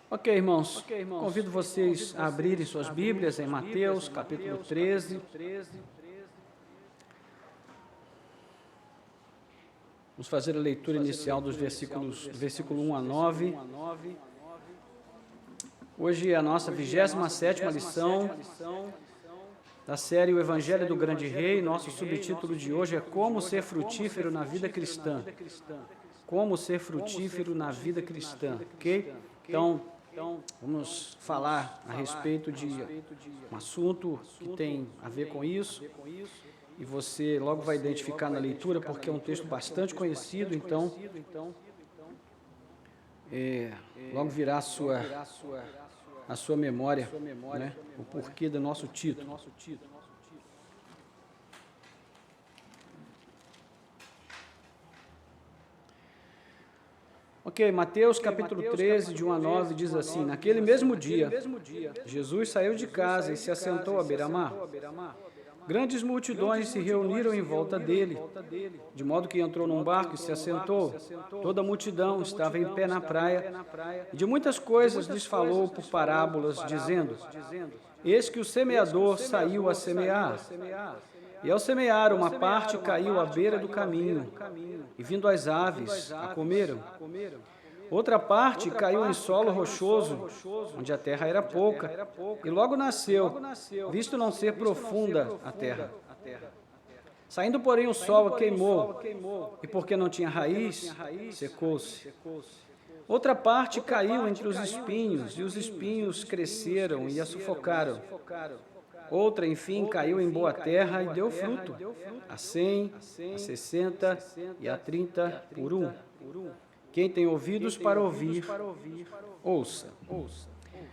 Ok, irmãos, convido vocês a abrirem suas Bíblias em Mateus, capítulo 13. Vamos fazer a leitura inicial dos versículos, do versículo 1 a 9. Hoje é a nossa 27ª lição da série O Evangelho do Grande Rei. Nosso subtítulo de hoje é Como ser frutífero na vida cristã. Como ser frutífero na vida cristã, ok? Então, vamos falar a respeito de um assunto que tem a ver com isso, e você logo vai identificar na leitura, porque é um texto bastante conhecido, então, logo virá a sua memória, né, o porquê do nosso título. Ok, Mateus capítulo 13, de 1 a 9, diz assim: Naquele mesmo dia, Jesus saiu de casa e se assentou à beira-mar. Grandes multidões se reuniram em volta dele, de modo que entrou num barco e se assentou. Toda a multidão estava em pé na praia, e de muitas coisas lhes falou por parábolas, dizendo: Eis que o semeador saiu a semear. E ao semear, uma parte caiu à beira do caminho, e vindo as aves, a comeram. Outra parte caiu em solo rochoso, onde a terra era pouca, e logo nasceu, visto não ser profunda a terra. Saindo, porém, o sol a queimou, e porque não tinha raiz, secou-se. Outra parte caiu entre os espinhos, e os espinhos cresceram e a sufocaram. Outra, enfim, caiu em boa terra e deu fruto, a 100, a 60 e a 30 por um. Quem tem ouvidos para ouvir, ouça.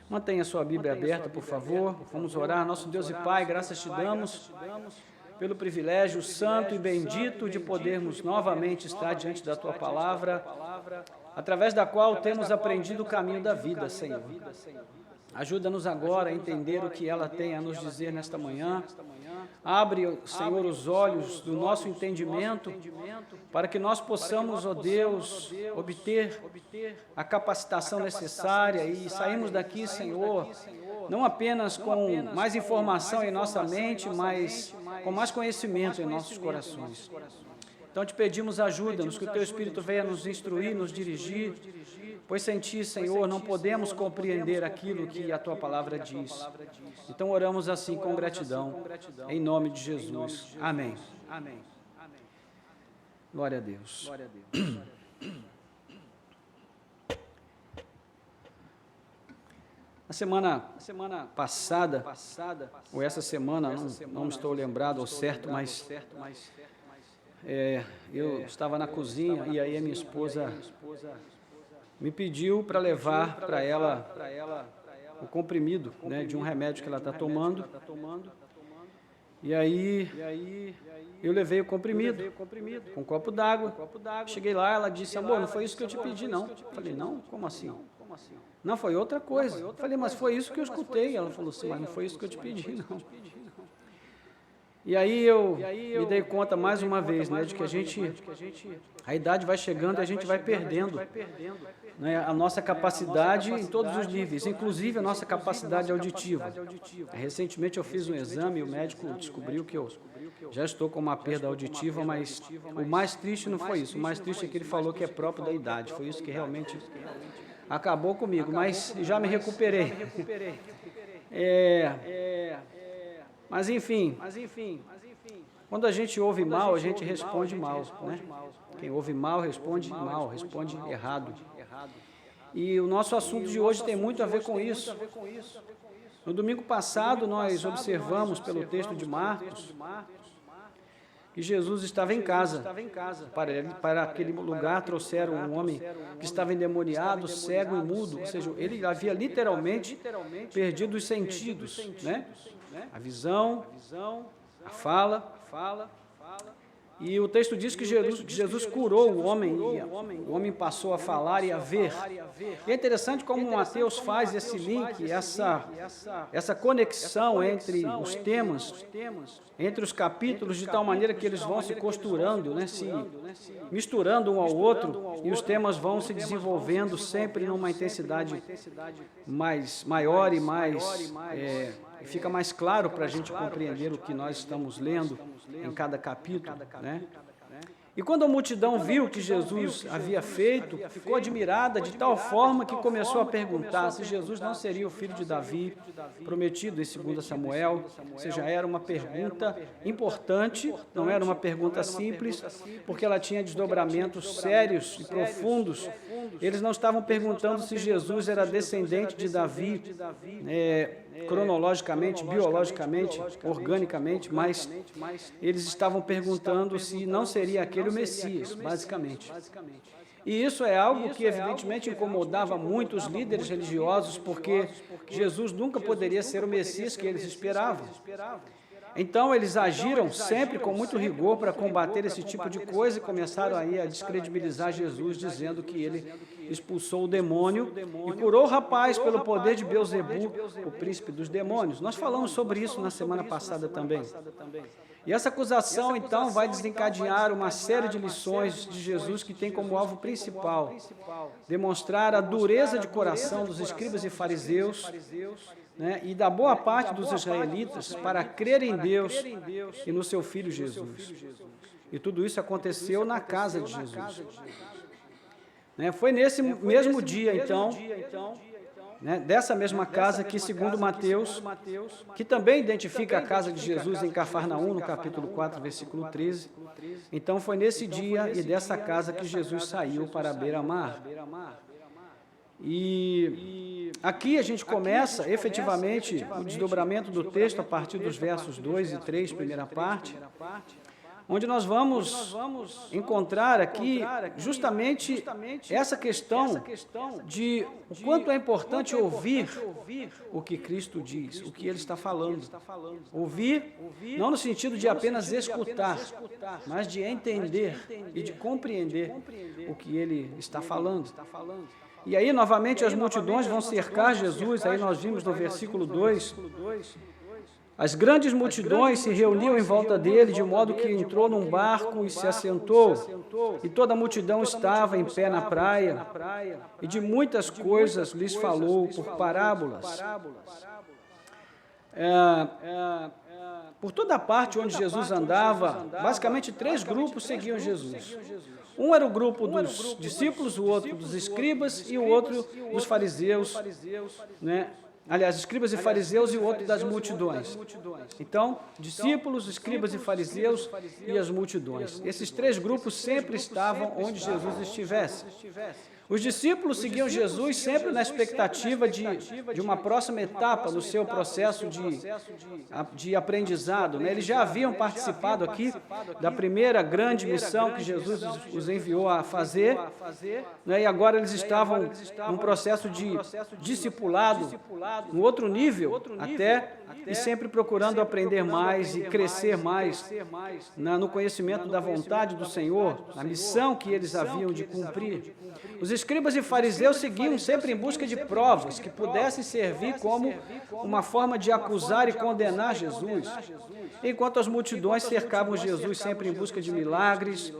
Mantenha sua Bíblia aberta, por favor. Vamos orar. Nosso Deus e Pai, graças te damos pelo privilégio santo e bendito de podermos novamente estar diante da Tua palavra, através da qual temos aprendido o caminho da vida, Senhor. Ajuda-nos agora a entender o que ela tem a nos dizer nesta manhã. Abre, Senhor, os olhos do nosso entendimento, para que nós possamos, ó Deus, obter a capacitação necessária e sairmos daqui, Senhor, não apenas com mais informação em nossa mente, mas com mais conhecimento em nossos corações. Então te pedimos ajuda-nos, que o Teu Espírito venha nos instruir, nos dirigir, pois sem Ti, Senhor, não podemos compreender aquilo que a Tua palavra diz. Então oramos assim com gratidão, em nome de Jesus. Amém. Glória a Deus. Na semana passada, ou essa semana, não estou lembrado ao certo, mas eu estava na cozinha e aí a minha esposa me pediu para levar para ela o comprimido, né, de um remédio que ela está tomando. E aí eu levei o comprimido com um copo d'água. Cheguei lá, ela disse: amor, não foi isso que eu te pedi, não. Eu falei: não, como assim? Não, foi outra coisa. Eu falei: mas foi isso que eu escutei. Ela falou assim: mas não foi isso que eu te pedi, não. E aí eu me dei conta mais uma vez, né, de que a idade vai chegando e a gente vai perdendo, né, a nossa capacidade em todos os níveis, inclusive a nossa capacidade auditiva. Recentemente eu fiz um exame e o médico descobriu que eu já estou com uma perda auditiva, mas o mais triste não foi isso. O mais triste é que ele falou que é próprio da idade. Foi isso que realmente acabou comigo, mas já me recuperei. Mas enfim, quando a gente ouve mal, a gente responde mal, né? Quem ouve mal, responde errado. E o nosso assunto de hoje tem muito a ver com isso. No domingo passado, nós observamos pelo texto de Marcos que Jesus estava em casa. Para aquele lugar trouxeram um homem que estava endemoniado, cego e mudo, ou seja, ele havia literalmente perdido os sentidos, né? A visão, a fala. E o texto diz que Jesus curou o homem, e o homem passou a falar e a ver. E é interessante como Mateus faz esse link, essa conexão entre os temas, entre os capítulos, de tal maneira que eles vão se costurando, né, se misturando um ao outro, e os temas vão se desenvolvendo sempre numa intensidade maior e fica mais claro para a gente compreender o que nós estamos lendo em cada capítulo, né? E quando a multidão viu o que Jesus havia feito, ficou admirada de tal forma que começou a perguntar se Jesus não seria o filho de Davi, prometido em 2 Samuel. Ou seja, era uma pergunta importante, não era uma pergunta simples, porque ela tinha desdobramentos sérios e profundos. Eles não estavam perguntando se Jesus era descendente de Davi, cronologicamente, biologicamente, organicamente, mas eles estavam perguntando se não seria aquele o Messias, basicamente. E isso é algo que evidentemente incomodava muito os líderes religiosos, porque Jesus nunca poderia ser o Messias que eles esperavam. Então, eles agiram sempre com muito rigor para combater esse tipo de coisa e começaram aí a descredibilizar Jesus, dizendo que ele expulsou o demônio e curou o rapaz pelo poder de Beelzebu, o príncipe dos demônios. Nós falamos sobre isso na semana passada também. E essa acusação, então, vai desencadear uma série de lições de Jesus que tem como alvo principal demonstrar a dureza de coração dos escribas e fariseus, né, e da boa parte dos israelitas para crer em Deus e no seu Filho Jesus. E tudo isso aconteceu na casa de Jesus. Né, foi nesse mesmo dia, então, né, dessa mesma casa que, segundo Mateus, que também identifica a casa de Jesus em Cafarnaum, no capítulo 4, versículo 13. Então, foi nesse dia e dessa casa que Jesus saiu para a beira-mar. E aqui a gente começa, efetivamente, o desdobramento do texto a partir dos versos 2 e 3, primeira parte, onde nós vamos encontrar aqui justamente essa questão de o quanto é importante ouvir o que Cristo diz, o que Ele está falando. Ouvir, não no sentido de apenas escutar, mas de entender e de compreender o que Ele está falando. E aí, novamente, as multidões vão cercar Jesus, aí nós vimos no versículo 2, as grandes multidões se reuniam em volta dele, de modo que entrou num barco e se assentou, e toda a multidão estava em pé na praia, e de muitas coisas lhes falou por parábolas. Por toda parte onde Jesus andava, basicamente 3 grupos seguiam Jesus. Um era o grupo dos discípulos, o outro dos escribas e o outro dos fariseus, né? Aliás, escribas e fariseus e o outro das multidões. Então, discípulos, escribas e fariseus e as multidões. Esses 3 grupos sempre estavam onde Jesus estivesse. Os discípulos seguiam Jesus sempre na expectativa de uma próxima etapa no seu processo de aprendizado, né? Eles já haviam participado aqui da primeira grande missão que Jesus os enviou a fazer, né? E agora eles estavam num processo de discipulado, num outro nível até, e sempre procurando aprender mais e crescer mais no conhecimento da vontade do Senhor, na missão que eles haviam de cumprir. Os escribas e fariseus seguiam sempre em busca de provas que pudessem servir como uma forma de acusar e condenar Jesus, enquanto as multidões cercavam Jesus sempre em busca de milagres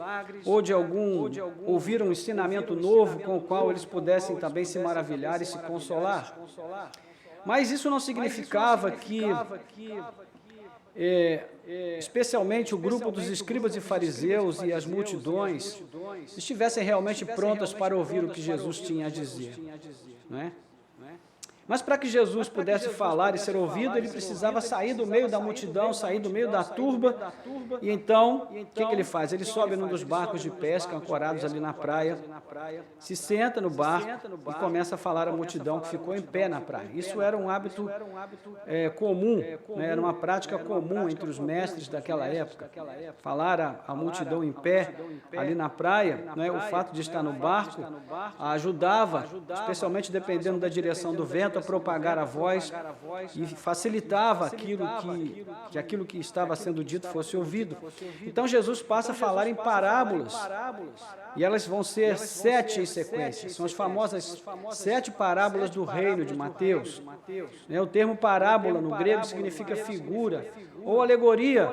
ou de ouvir um ensinamento novo com o qual eles pudessem também se maravilhar e se consolar. Mas isso não significava que, especialmente o grupo dos escribas e fariseus e as multidões, estivessem realmente prontas para ouvir o que Jesus tinha a dizer, não é? Mas para que Jesus pudesse falar e ser ouvido, ele precisava sair do meio da multidão, sair do meio da turba. E então, o que ele faz? Ele sobe num dos barcos de pesca, ancorados ali na praia, se senta no barco e começa a falar à multidão que ficou em pé na praia. Isso era um hábito comum, né? Era uma prática comum entre os mestres daquela época. Falar à multidão em pé ali na praia, né? O fato de estar no barco ajudava, especialmente dependendo da direção do vento, a propagar a voz e facilitava aquilo que estava sendo dito fosse ouvido. Então Jesus passa a falar em parábolas, e elas vão ser 7 em sequência. São as famosas 7 parábolas do reino de Mateus. O termo parábola no grego significa figura ou alegoria,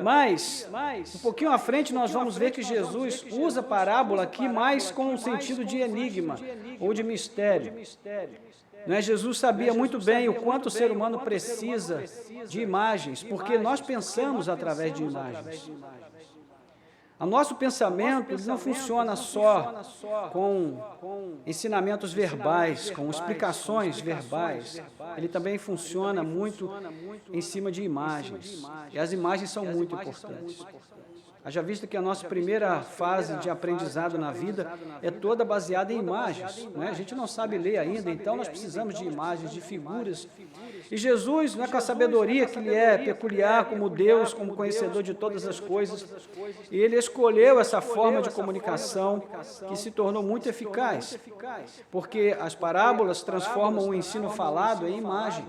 mas um pouquinho à frente nós vamos ver que Jesus usa parábola aqui mais com um sentido de enigma ou de mistério. Jesus sabia muito bem o quanto o ser humano precisa de imagens, porque nós pensamos através de imagens. O nosso pensamento não funciona só com ensinamentos verbais, com explicações verbais. Ele também funciona muito em cima de imagens. E as imagens são muito importantes. Haja visto que a nossa primeira fase de aprendizado na vida é toda baseada em imagens. A gente não sabe ler ainda, então nós precisamos de imagens, de figuras. E Jesus, com a sabedoria que lhe é peculiar como Deus, como conhecedor de todas as coisas, ele escolheu essa forma de comunicação que se tornou muito eficaz, porque as parábolas transformam o ensino falado em imagem.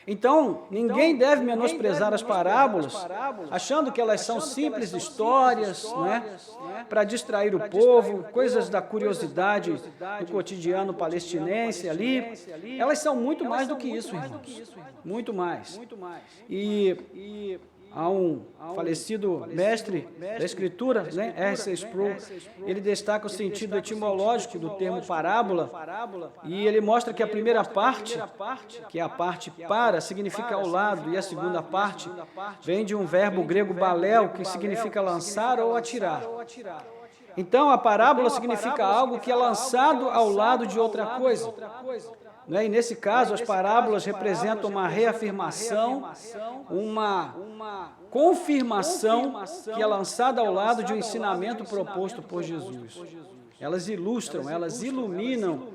Então, ninguém deve menosprezar as parábolas, achando que elas são simples histórias, para distrair o povo, coisas da curiosidade do cotidiano palestinense ali. Elas são muito mais do que isso, irmãos. Muito mais. E há um falecido mestre da Escritura, R.C. Sproul, ele destaca o sentido etimológico do termo parábola, e ele mostra que a primeira parte, que é a parte para, significa ao lado, e a segunda parte vem de um verbo grego baléu, que significa lançar ou atirar. Então, a parábola significa algo que é lançado ao lado de outra coisa. E nesse caso, as parábolas representam uma reafirmação, uma confirmação que é lançada ao lado de um ensinamento proposto por Jesus. Elas ilustram, elas iluminam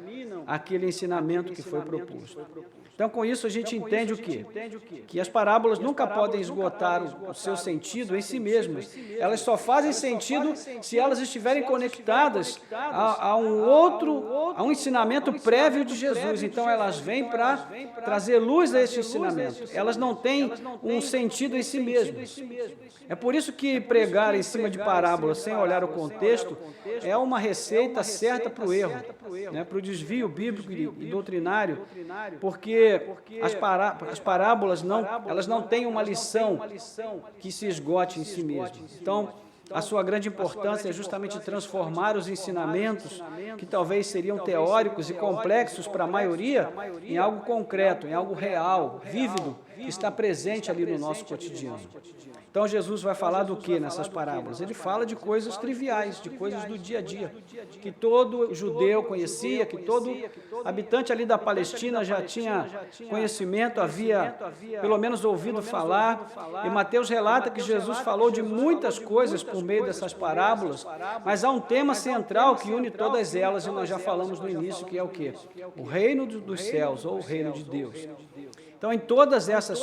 aquele ensinamento que foi proposto. Então, com isso, a gente entende o quê? Que as parábolas nunca podem esgotar o seu sentido em si mesmas. Elas só fazem sentido se elas estiverem conectadas a um ensinamento prévio de Jesus. Então, elas vêm para trazer luz a esse ensinamento. Elas não têm um sentido em si mesmas. É por isso que pregar em cima de parábolas sem olhar o contexto é uma receita certa para o erro, para o desvio bíblico e doutrinário, porque as parábolas elas não têm uma lição que se esgote em si mesmas. Então, a sua grande importância é justamente transformar os ensinamentos, que talvez seriam teóricos e complexos para a maioria, em algo concreto, em algo real, vívido, que está presente ali no nosso cotidiano. Então, Jesus vai falar do que nessas parábolas? Ele fala de coisas triviais, de coisas do dia a dia, que todo judeu conhecia, que todo habitante ali da Palestina já tinha conhecimento, havia pelo menos ouvido falar. E Mateus relata que Jesus falou de muitas coisas por meio dessas parábolas, mas há um tema central que une todas elas, e nós já falamos no início, que é o quê? O reino dos céus, ou o reino de Deus. Então, em todas essas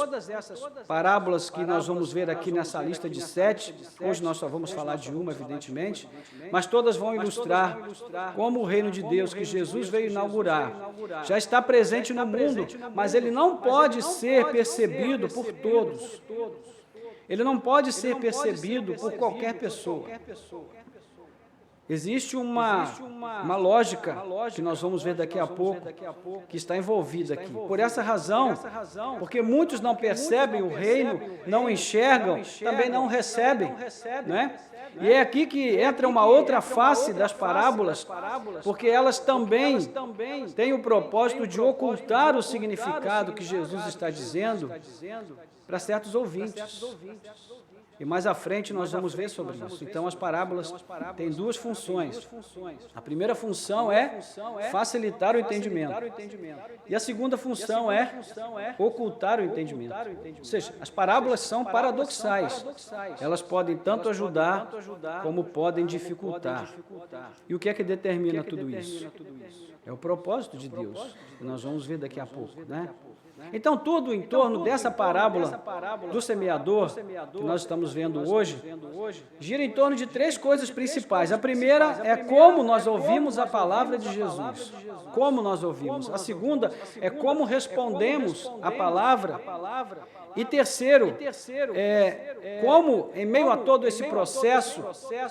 parábolas que nós vamos ver aqui nessa lista de 7, hoje nós só vamos falar de uma, evidentemente, mas todas vão ilustrar como o reino de Deus que Jesus veio inaugurar já está presente no mundo, mas ele não pode ser percebido por todos. Ele não pode ser percebido por qualquer pessoa. Existe uma lógica, que nós vamos ver daqui a pouco, que está envolvida aqui. Por essa razão, porque muitos não percebem o reino, não enxergam, também não recebem, E é aqui que entra uma outra face das parábolas, porque elas também têm o propósito de ocultar o significado que Jesus está dizendo para certos ouvintes. E mais à frente nós vamos ver sobre isso. Então, as parábolas têm duas funções. A primeira função é facilitar o entendimento. E a segunda função é ocultar o entendimento. Ou seja, as parábolas são paradoxais. Elas podem tanto ajudar como podem dificultar. E o que é que determina tudo isso? É o propósito de Deus, que nós vamos ver daqui a pouco, Então, tudo em torno dessa parábola do semeador, que nós estamos vendo hoje, gira em torno de três coisas principais. A primeira é como nós ouvimos a palavra de Jesus. Como nós ouvimos. A segunda é como respondemos a palavra. E terceiro, como, em meio a todo esse processo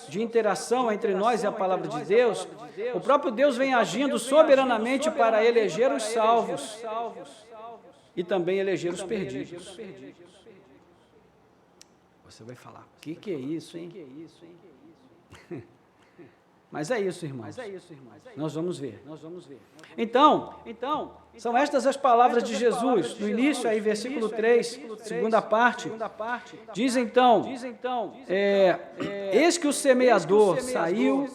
de interação entre nós e a palavra de Deus, o próprio Deus vem agindo soberanamente para eleger os salvos e também eleger os perdidos. Você vai falar, o que é isso, hein? Mas é isso, irmãos. Nós vamos ver. Então, são estas as palavras de Jesus. No início, aí, versículo 3, segunda parte, diz então, eis que o semeador saiu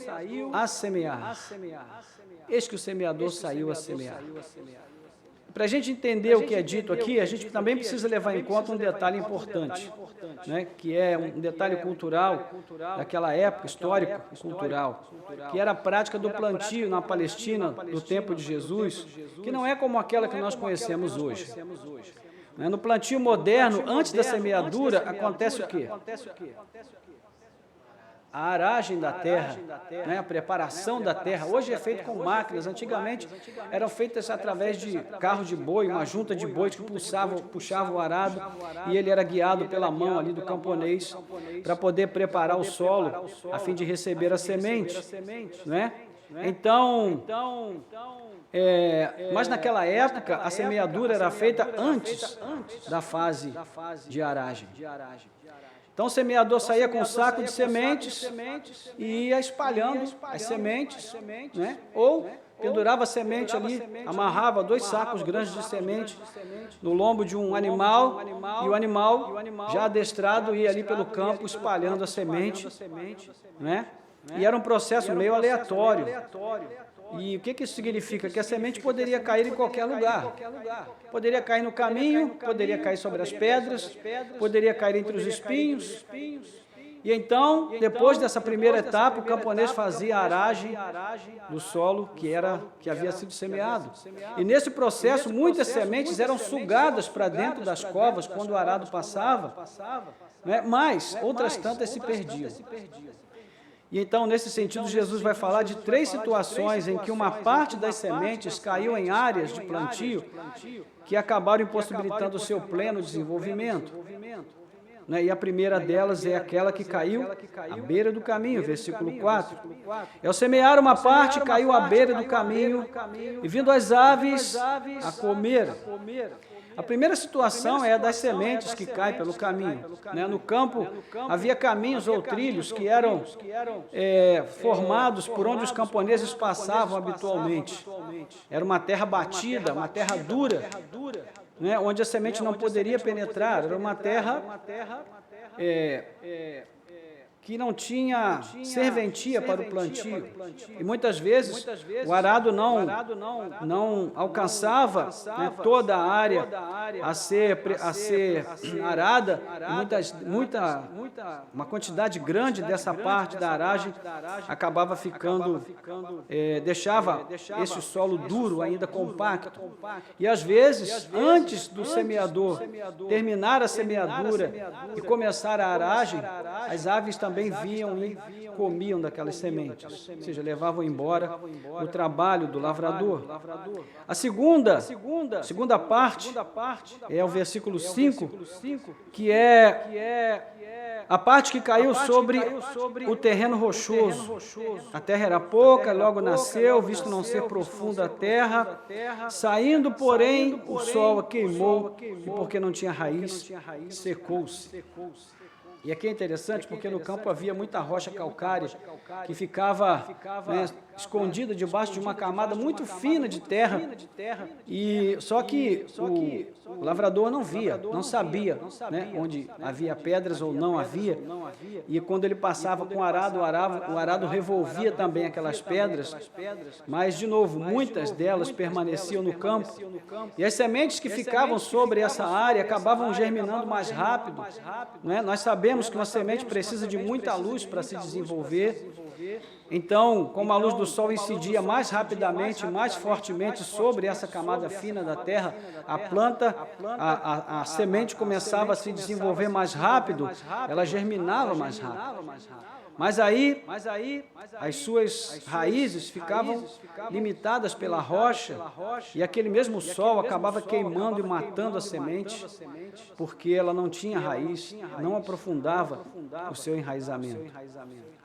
a semear. Eis que o semeador saiu a semear. Para a gente entender o que é dito aqui, a gente também precisa levar em conta um detalhe importante, né, que é um detalhe cultural daquela época, histórico e cultural, que era a prática do plantio na Palestina do tempo de Jesus, que não é como aquela que nós conhecemos hoje. No plantio moderno, antes da semeadura, acontece o quê? A aragem da terra, né, a preparação da terra. Hoje é feito com máquinas. Antigamente eram feitas através de carro de boi, uma junta de bois que puxava o arado e ele era guiado pela mão ali do camponês para poder preparar o solo a fim de receber a semente, né? Então, mas naquela época a semeadura era feita antes da fase de aragem. Então o semeador saía com um saco de sementes e ia espalhando as sementes, né? Ou pendurava a semente ali, amarrava 2 sacos grandes de semente no lombo de um animal, e o animal, já adestrado, ia ali pelo campo espalhando a semente, né? E era um processo meio aleatório. E o que isso significa? Que a semente poderia cair em qualquer lugar. Poderia cair no caminho, poderia cair sobre as pedras, poderia cair entre os espinhos. E então, depois dessa primeira etapa, o camponês fazia a aragem do solo que havia sido semeado. E nesse processo, muitas sementes eram sugadas para dentro das covas quando o arado passava, né? Mas outras tantas se perdiam. E então, nesse sentido, Jesus vai falar de 3 situações em que uma parte das sementes caiu em áreas de plantio que acabaram impossibilitando o seu pleno desenvolvimento. Né? E a primeira delas é aquela que caiu à beira do caminho, versículo 4. Ao semear uma parte, caiu à beira do caminho, e vindo as aves a comer. A primeira situação é a das sementes que caem pelo caminho. Né? No campo havia caminhos ou trilhos que eram formados por onde os camponeses passavam habitualmente. Era uma terra batida, uma terra dura, né? Onde a semente não poderia penetrar. Era uma terra que não tinha serventia para o plantio. E muitas vezes o arado não alcançava, né, toda a área a ser arada. Uma quantidade grande dessa parte da aragem acabava ficando, deixava esse solo duro, ainda compacto. E às vezes, antes do semeador terminar a semeadura e começar a aragem, as aves também vinham e comiam daquelas sementes, ou seja, levavam embora o trabalho do lavrador. A segunda parte é o versículo 5, que é a parte que caiu sobre o terreno rochoso. A terra era pouca, logo nasceu, visto não ser profunda a terra. Saindo, porém, o sol a queimou, e porque não tinha raiz, secou-se. E aqui é interessante porque no campo havia muita rocha calcária que ficava, né, escondida debaixo de uma camada muito fina de terra. E só que o lavrador não via, não sabia, né, onde havia pedras ou não havia. E quando ele passava com o arado revolvia também aquelas pedras. Mas, de novo, muitas delas permaneciam no campo. E as sementes que ficavam sobre essa área acabavam germinando mais rápido, né? Nós sabemos que uma semente precisa de muita luz para se desenvolver. Então, como a luz do sol incidia mais rapidamente, mais fortemente sobre essa camada fina da terra, a planta, a semente começava a se desenvolver mais rápido, ela germinava mais rápido. Mas aí, as suas raízes ficavam limitadas pela rocha, e aquele mesmo sol acabava queimando e matando a semente, porque ela não tinha raiz, não aprofundava o seu enraizamento.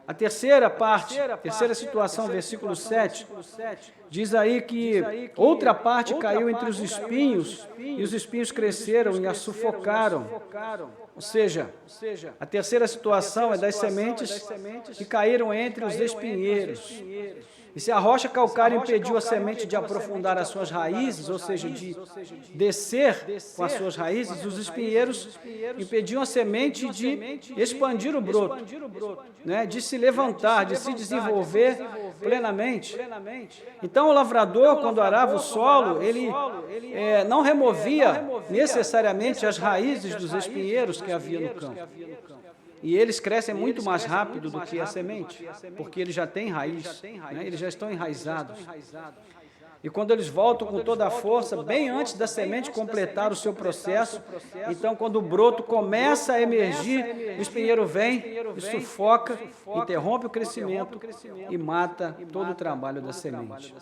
A terceira parte, terceira situação, versículo 7, diz aí que outra parte caiu entre os espinhos, e os espinhos cresceram e a sufocaram. Ou seja, a terceira situação é das sementes que caíram entre os espinheiros. E se a rocha calcária impediu a semente de aprofundar as suas raízes, ou seja, de descer com as suas raízes, os espinheiros impediam a semente de expandir o broto, né, de se levantar, de se desenvolver plenamente. Então, o lavrador, quando arava o solo, ele não removia necessariamente as raízes dos espinheiros que havia no campo. E eles crescem muito mais rápido do que a semente, porque eles já têm raiz, né? Eles já estão enraizados. E quando eles voltam com toda a força, bem antes da semente completar o seu processo, então quando o broto começa a emergir, o espinheiro vem e sufoca, interrompe o crescimento e mata todo o trabalho da semente.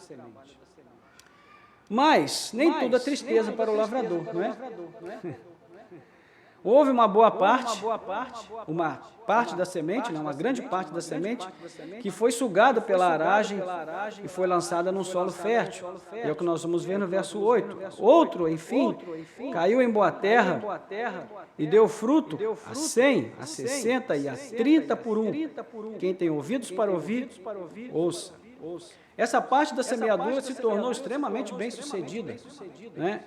Mas nem tudo é tristeza para o lavrador, não é? Houve uma parte da semente, uma grande parte da semente, que foi sugada pela aragem e foi lançada num solo fértil. É o que nós vamos ver no verso 8. Outro, enfim, caiu em boa terra e deu fruto a 100, a 60 e a 30 por um. Quem tem ouvidos para ouvir, ouça. Essa parte da semeadura se tornou extremamente bem-sucedida, né?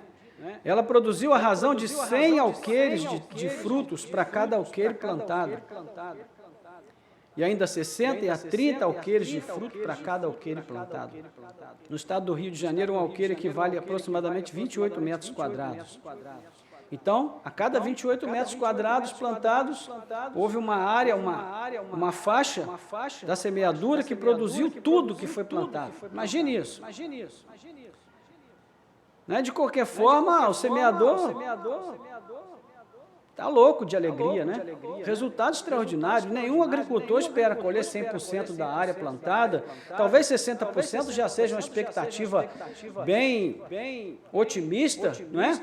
Ela produziu a razão de 100 alqueires de frutos para cada alqueire plantado. E ainda 60 e a 30 alqueires de fruto para cada alqueire plantado. No estado do Rio de Janeiro, um alqueire equivale a aproximadamente 28 metros quadrados. Então, a cada 28 metros quadrados plantados, houve uma área, uma faixa da semeadura que produziu tudo que foi plantado. Imagine isso. Né? De qualquer forma, o semeador está louco de alegria, né? Resultado extraordinário. Nenhum agricultor espera colher 100% da área plantada. Talvez 60% já seja uma expectativa bem otimista, não é?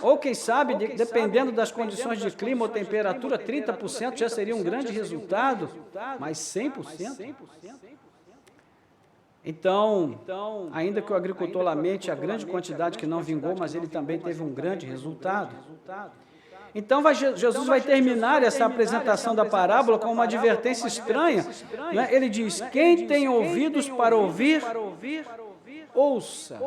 Ou quem sabe, dependendo das condições de clima ou temperatura, 30% já seria um grande resultado, mas 100%? Então, ainda que o agricultor lamente a grande quantidade que não vingou, mas ele também teve um grande resultado. Então, Jesus vai terminar essa apresentação da parábola com uma advertência estranha, né? Ele diz, quem tem ouvidos para ouvir, ouça.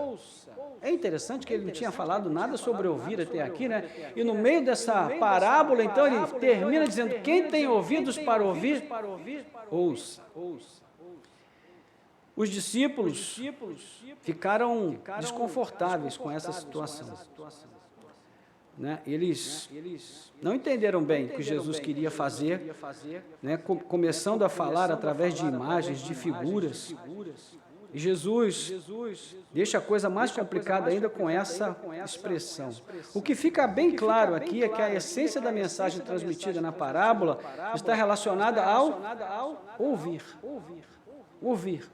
É interessante que ele não tinha falado nada sobre ouvir até aqui, né? E no meio dessa parábola, então, ele termina dizendo, quem tem ouvidos para ouvir, ouça. Os discípulos ficaram desconfortáveis com essa situação. Né? Eles não entenderam bem o que Jesus queria fazer, né? Começando a falar através de imagens, de figuras. E Jesus deixa a coisa mais complicada ainda com essa expressão. O que fica bem claro aqui é que a essência da mensagem transmitida na parábola está relacionada ao ouvir. Ouvir.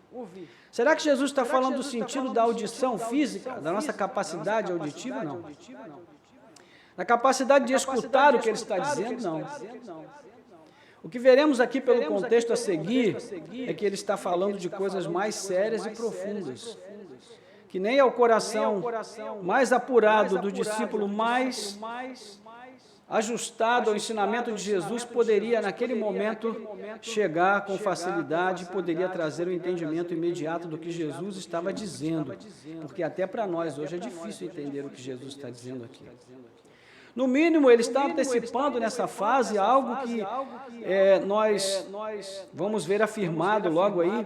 Será que Jesus está falando do sentido da audição física, da nossa capacidade auditiva? Não. Na capacidade de escutar o que ele está dizendo? Não. O que veremos aqui pelo contexto a seguir é que ele está falando de coisas mais sérias e profundas, que nem ao coração mais apurado do discípulo mais ajustado ao ensinamento de Jesus, poderia, naquele momento, chegar com facilidade, poderia trazer o entendimento imediato do que Jesus estava dizendo, porque até para nós hoje é difícil entender o que Jesus está dizendo aqui. No mínimo, ele está antecipando nessa fase algo que nós vamos ver afirmado logo aí,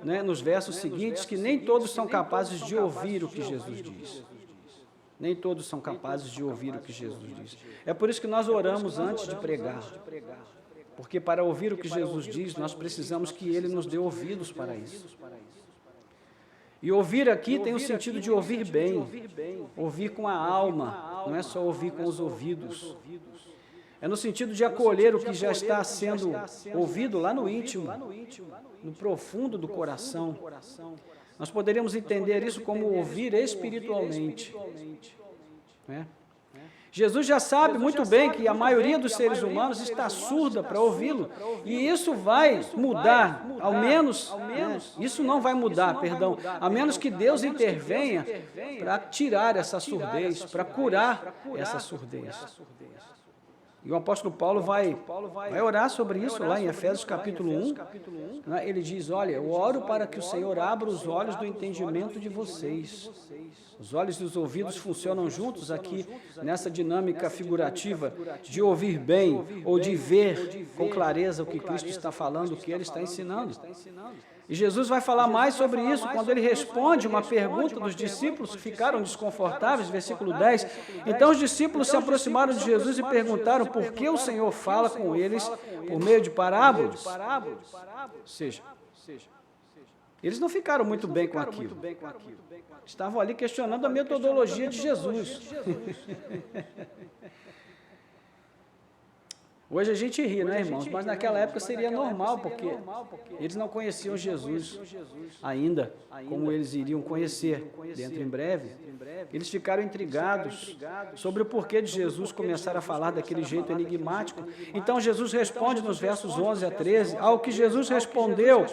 né, nos versos seguintes, que nem todos são capazes de ouvir o que Jesus diz. Nem todos são capazes de ouvir o que Jesus diz. É por isso que nós oramos antes de pregar. Porque para ouvir o que Jesus diz, nós precisamos que Ele nos dê ouvidos para isso. E ouvir aqui tem o sentido de ouvir bem, ouvir com a alma, não é só ouvir com os ouvidos. É no sentido de acolher o que já está sendo ouvido lá no íntimo, no profundo do coração. Nós poderíamos entender isso como ouvir espiritualmente, né? Jesus já sabe muito bem que a maioria dos seres humanos está surda para ouvi-lo, e isso vai mudar, ao menos, isso não vai mudar, perdão, a menos que Deus intervenha para tirar essa surdez, para curar essa surdez. E o apóstolo Paulo vai orar sobre isso lá em Efésios capítulo 1, né? Ele diz, olha, eu oro para que o Senhor abra os olhos do entendimento de vocês. Os olhos e os ouvidos funcionam juntos aqui nessa dinâmica figurativa de ouvir bem ou de ver com clareza o que Cristo está falando, o que Ele está ensinando. E Jesus vai falar mais sobre isso quando Ele responde uma pergunta dos discípulos que ficaram desconfortáveis, versículo 10. Então os discípulos se aproximaram de Jesus e perguntaram por que o Senhor fala com eles por meio de parábolas. Ou seja, eles não ficaram muito bem com aquilo. Estavam ali questionando a metodologia de Jesus. Hoje a gente ri, né, irmãos? Mas naquela época seria normal, porque eles não conheciam Jesus ainda, como eles iriam conhecer dentro em breve. Eles ficaram intrigados sobre o porquê de Jesus começar a falar daquele jeito enigmático. Então Jesus responde nos versos 11 a 13, ao que Jesus respondeu,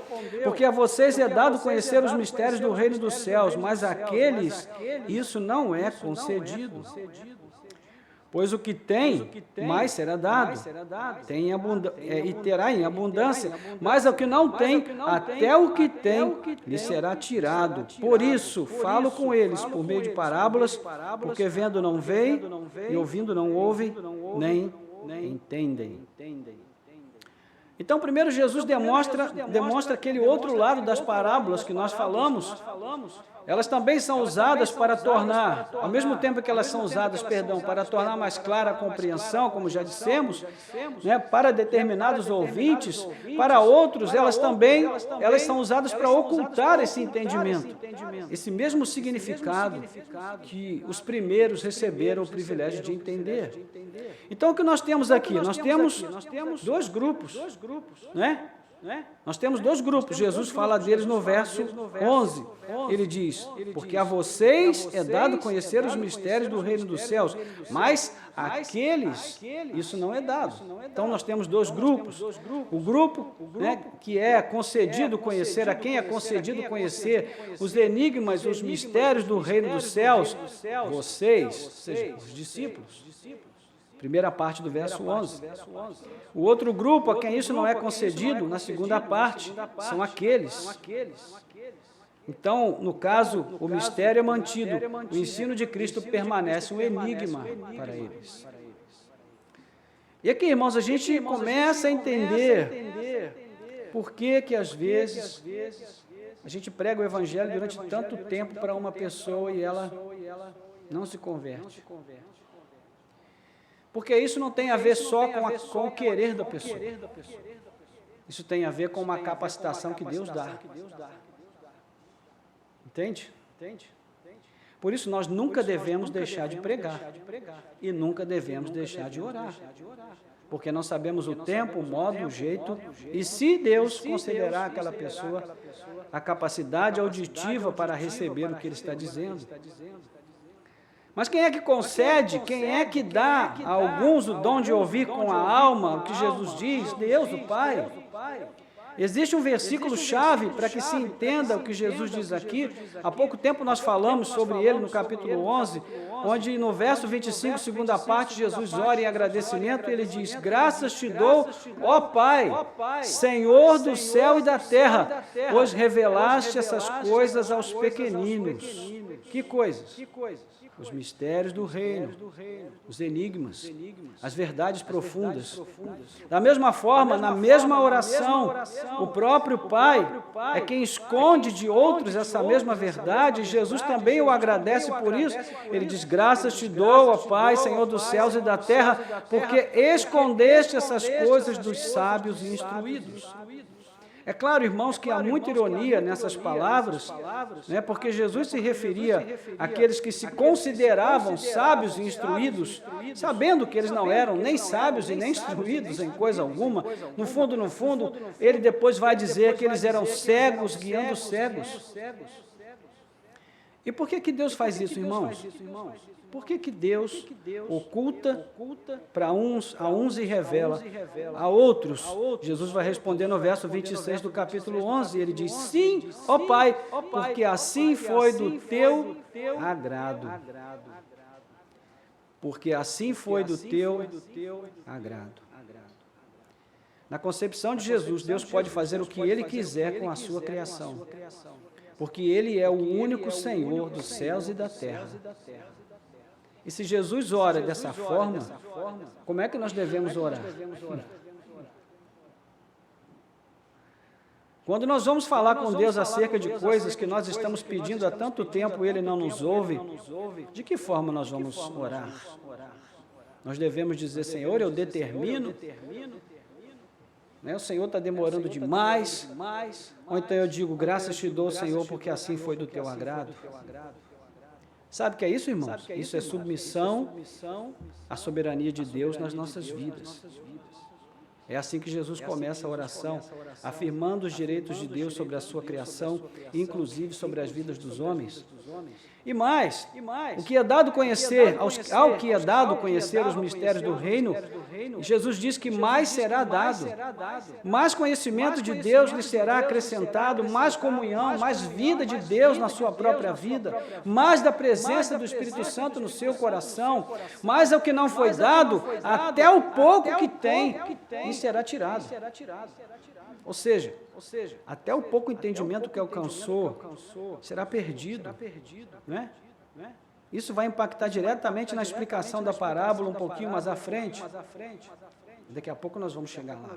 porque a vocês é dado conhecer os mistérios do reino dos céus, mas àqueles isso não é concedido. Pois o que tem, mais será dado, e terá em abundância, mas ao que não tem, até o que tem, lhe será tirado. Por isso, falo com eles por meio de parábolas, porque vendo não veem, e ouvindo não ouvem, nem entendem. Então, primeiro Jesus demonstra aquele outro lado das parábolas que nós falamos. Elas também são usadas para tornar, ao mesmo tempo que elas são usadas, para tornar mais clara a compreensão, como já dissemos, né, para determinados ouvintes, para outros elas são usadas para ocultar esse entendimento, esse mesmo significado que os primeiros receberam o privilégio de entender. Então, o que nós temos aqui? Nós temos dois grupos, né? Nós temos dois grupos, Jesus fala deles no verso 11, ele diz, porque a vocês é dado conhecer os mistérios do reino dos céus, mas àqueles isso não é dado. Então nós temos dois grupos, o grupo, né, que é concedido conhecer, a quem é concedido conhecer os enigmas, os mistérios do reino dos céus, vocês, ou seja, os discípulos. Primeira parte do verso 11. O outro grupo a quem isso não é concedido, na segunda parte, são aqueles. Então, no caso, o mistério é mantido, o ensino de Cristo permanece um enigma para eles. E aqui, irmãos, a gente começa a entender por que às vezes a gente prega o Evangelho durante tanto tempo para uma pessoa e ela não se converte. Porque isso não tem a ver só com o querer da pessoa. Isso tem a ver com uma capacitação que Deus dá. Entende? Por isso nós nunca devemos deixar de pregar. E nunca devemos deixar de orar. Porque não sabemos o tempo, o modo, o jeito. E se Deus considerar aquela pessoa a capacidade auditiva para receber o que Ele está dizendo. Mas quem é que concede, quem é que dá a alguns o dom de ouvir com a alma o que Jesus diz? Deus, o Pai. Existe um versículo-chave para que se entenda o que Jesus diz aqui. Há pouco tempo nós falamos sobre ele no capítulo 11, onde no verso 25, segunda parte, Jesus ora em agradecimento e ele diz, graças te dou, ó Pai, Senhor do céu e da terra, pois revelaste essas coisas aos pequeninos. Que coisas? Os mistérios do reino, os enigmas, as verdades profundas. Da mesma forma, na mesma oração, o próprio Pai é quem esconde de outros essa mesma verdade, e Jesus também o agradece por isso. Ele diz, graças te dou, ó Pai, Senhor dos céus e da terra, porque escondeste essas coisas dos sábios e instruídos. É claro, irmãos, que há muita ironia nessas palavras, né, porque Jesus se referia àqueles que se consideravam sábios e instruídos, sabendo que eles não eram nem sábios e nem instruídos em coisa alguma. No fundo, ele depois vai dizer que eles eram cegos guiando cegos. E por que Deus faz isso, irmãos? Por que Deus oculta para uns, a uns e revela a outros? Jesus vai responder no verso 26 do capítulo 11, ele diz, sim, ó Pai, porque assim foi do teu agrado. Porque assim foi do teu agrado. Na concepção de Jesus, Deus pode fazer o que Ele quiser com a sua criação, porque Ele é o único Senhor dos céus e da terra. E se Jesus ora dessa forma, como é que nós devemos orar? Quando nós vamos falar com Deus acerca de coisas que nós estamos pedindo há tanto tempo e Ele não nos ouve, de que forma nós vamos orar? Nós devemos dizer, Senhor, eu determino, né, o Senhor está demorando demais, ou então eu digo, graças te dou, Senhor, porque assim foi do teu agrado. Sabe o que é isso, irmãos? Isso é submissão à soberania de Deus nas nossas vidas. É assim que Jesus começa a oração, afirmando os direitos de Deus sobre a sua criação, inclusive sobre as vidas dos homens. E mais, o que é dado conhecer, ao que é dado conhecer os mistérios do reino, Jesus diz que mais será dado, mais conhecimento de Deus lhe será acrescentado, mais comunhão, mais vida de Deus na sua própria vida, mais da presença do Espírito Santo no seu coração, mais ao que não foi dado, até o pouco que tem, lhe será tirado. Ou seja, até o pouco entendimento que alcançou será perdido, né? Isso vai impactar diretamente na explicação da parábola um pouquinho mais à frente. Daqui a pouco nós vamos chegar lá.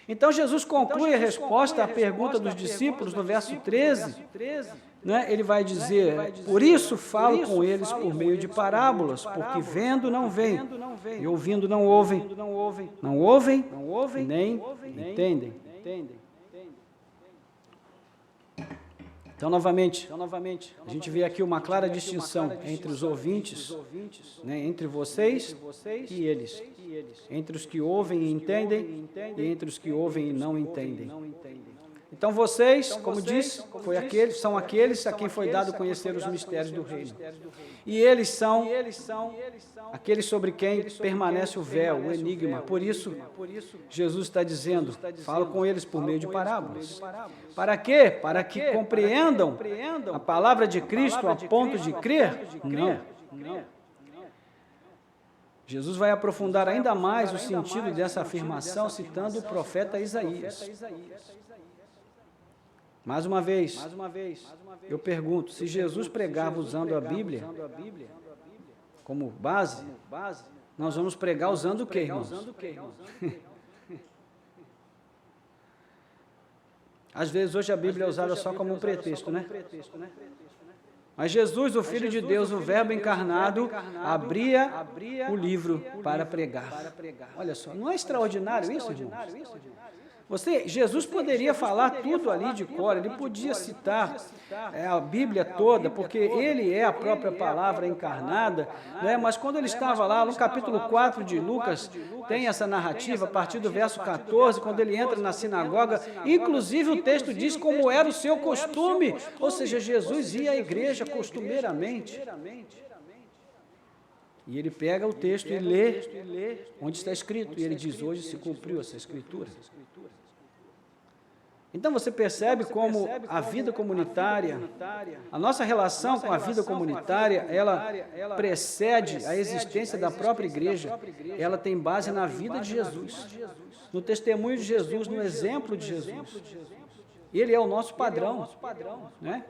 Então Jesus conclui a resposta à pergunta dos discípulos no verso 13, né? Ele vai dizer, por isso falo com eles por meio de parábolas, porque vendo não veem, e ouvindo não ouvem, nem entendem. Então, novamente, a gente vê aqui uma clara distinção entre os ouvintes, né, entre vocês e eles, entre os que ouvem e entendem, e entre os que ouvem e não entendem. Então, vocês, como disse, são aqueles a quem foi dado conhecer os mistérios do reino. E eles são aqueles sobre quem permanece o véu, o enigma. Por isso, Jesus está dizendo, falo com eles por meio de parábolas. Para quê? Para que compreendam a palavra de Cristo a ponto de crer? Não. Jesus vai aprofundar ainda mais o sentido dessa afirmação, citando o profeta Isaías. Mais uma vez, eu pergunto, se Jesus pregava usando a Bíblia como base, nós vamos pregar usando o quê, irmãos? Às vezes hoje a Bíblia é usada só como um pretexto, né? Mas Jesus, o Filho de Deus, o Verbo encarnado, abria o livro para pregar. Olha só, não é extraordinário isso, irmãos? Jesus poderia falar tudo ali de cor, ele podia citar a Bíblia toda, porque ele é a própria palavra encarnada, né? Mas quando ele estava lá, no capítulo 4 de Lucas, tem essa narrativa, a partir do verso 14, quando ele entra na sinagoga, inclusive o texto diz como era o seu costume, ou seja, Jesus ia à igreja costumeiramente. E ele pega o texto e lê onde está escrito, e ele diz, hoje se cumpriu essa escritura. Então você percebe como a vida comunitária, a nossa relação com a vida comunitária, ela precede a existência da própria igreja, ela tem base na vida de Jesus, no testemunho de Jesus, no exemplo de Jesus. Ele é o nosso padrão, né?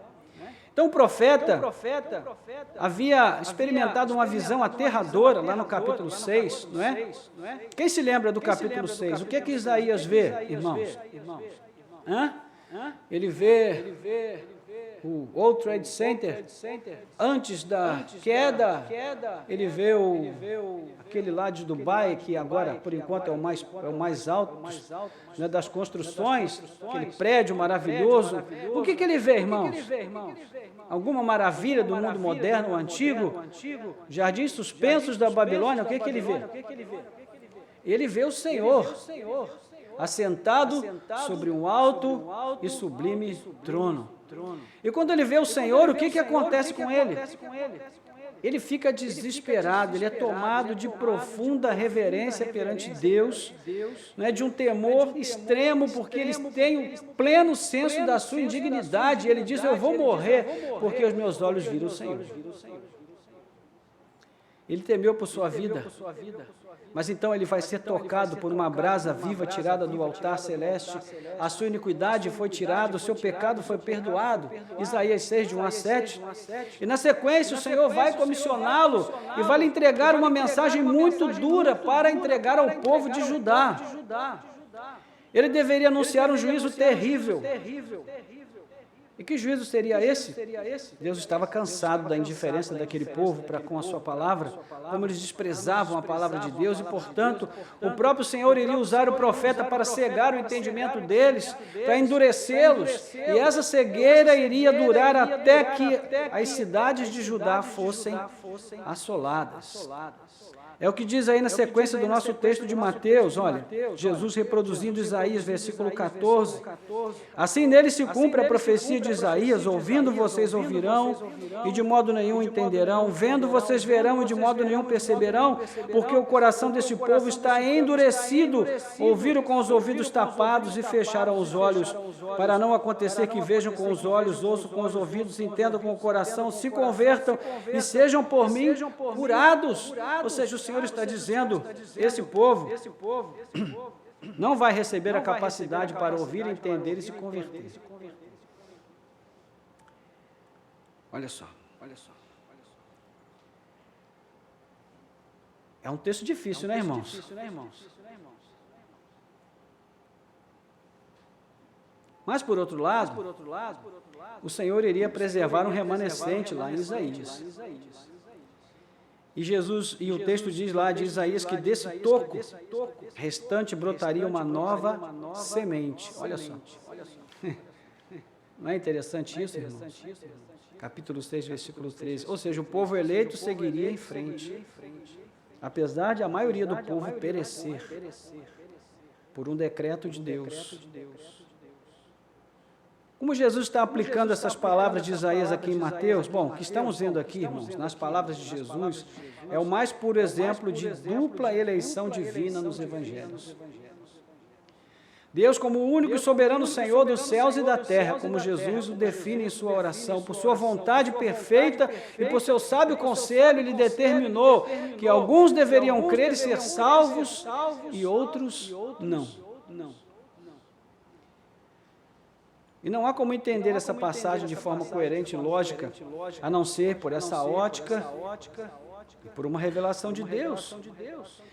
Então o profeta havia experimentado uma visão aterradora lá no capítulo 6, não é? Quem se lembra do capítulo 6? O que é que Isaías vê, irmãos? Ele vê o World Trade Center, antes da queda, ele vê aquele lá de Dubai, que agora, por enquanto, é o mais alto, né, das construções, aquele prédio maravilhoso. O que ele vê, irmãos? Alguma maravilha do mundo moderno, antigo? Jardins suspensos da Babilônia, o que ele vê? Ele vê o Senhor assentado sobre um alto e sublime trono. E quando ele vê o Senhor, o que acontece com ele? Ele fica desesperado, ele é tomado de profunda reverência perante Deus, né, de um temor extremo, porque ele tem o pleno senso da sua indignidade. Ele diz: eu vou morrer, porque os meus olhos viram o Senhor. Ele temeu por sua vida, mas então ele vai ser tocado por uma brasa viva tirada do altar celeste. A sua iniquidade foi tirada, o seu pecado foi perdoado. Isaías 6, de 1 a 7. E na sequência o Senhor vai comissioná-lo e vai lhe entregar uma mensagem muito dura para entregar ao povo de Judá. Ele deveria anunciar um juízo terrível. E que juízo seria esse? Deus estava cansado da indiferença daquele povo para com a sua palavra, como eles desprezavam a palavra de Deus, e, portanto, o próprio Senhor iria usar o profeta para cegar o entendimento deles, para endurecê-los, e essa cegueira iria durar até que as cidades de Judá fossem assoladas. É o que diz aí na sequência do nosso texto de Mateus, olha, Jesus reproduzindo Isaías, versículo 14. Assim nele se cumpre a profecia de Isaías: ouvindo vocês ouvirão, e de modo nenhum entenderão, vendo vocês verão, e de modo nenhum perceberão, porque o coração deste povo está endurecido, ouviram com os ouvidos tapados e fecharam os olhos, para não acontecer que vejam com os olhos, ouçam com os ouvidos, entendam com o coração, se convertam e sejam por mim curados. Ou seja, o Senhor está dizendo: esse povo não vai receber a capacidade para ouvir, entender e se converter. Olha só. É um texto difícil, né, irmãos? Mas, por outro lado, o Senhor iria preservar um remanescente lá em Isaías. E Jesus, e o texto diz lá de Isaías que desse toco restante brotaria uma nova semente. Olha só. Não é interessante isso, irmãos? Capítulo 6, versículo 13. Ou seja, o povo eleito seguiria em frente, apesar de a maioria do povo perecer por um decreto de Deus. Como Jesus está aplicando essas palavras de Isaías aqui em Mateus? Bom, o que estamos vendo aqui, irmãos, nas palavras de Jesus, é o mais puro exemplo de dupla eleição divina nos evangelhos. Deus, como o único e soberano Senhor dos céus e da terra, como Jesus o define em sua oração, por sua vontade perfeita e por seu sábio conselho, ele determinou que alguns deveriam crer e ser salvos e outros não. E não há como entender essa passagem de forma coerente e lógica, a não ser por essa ótica e por uma revelação de Deus.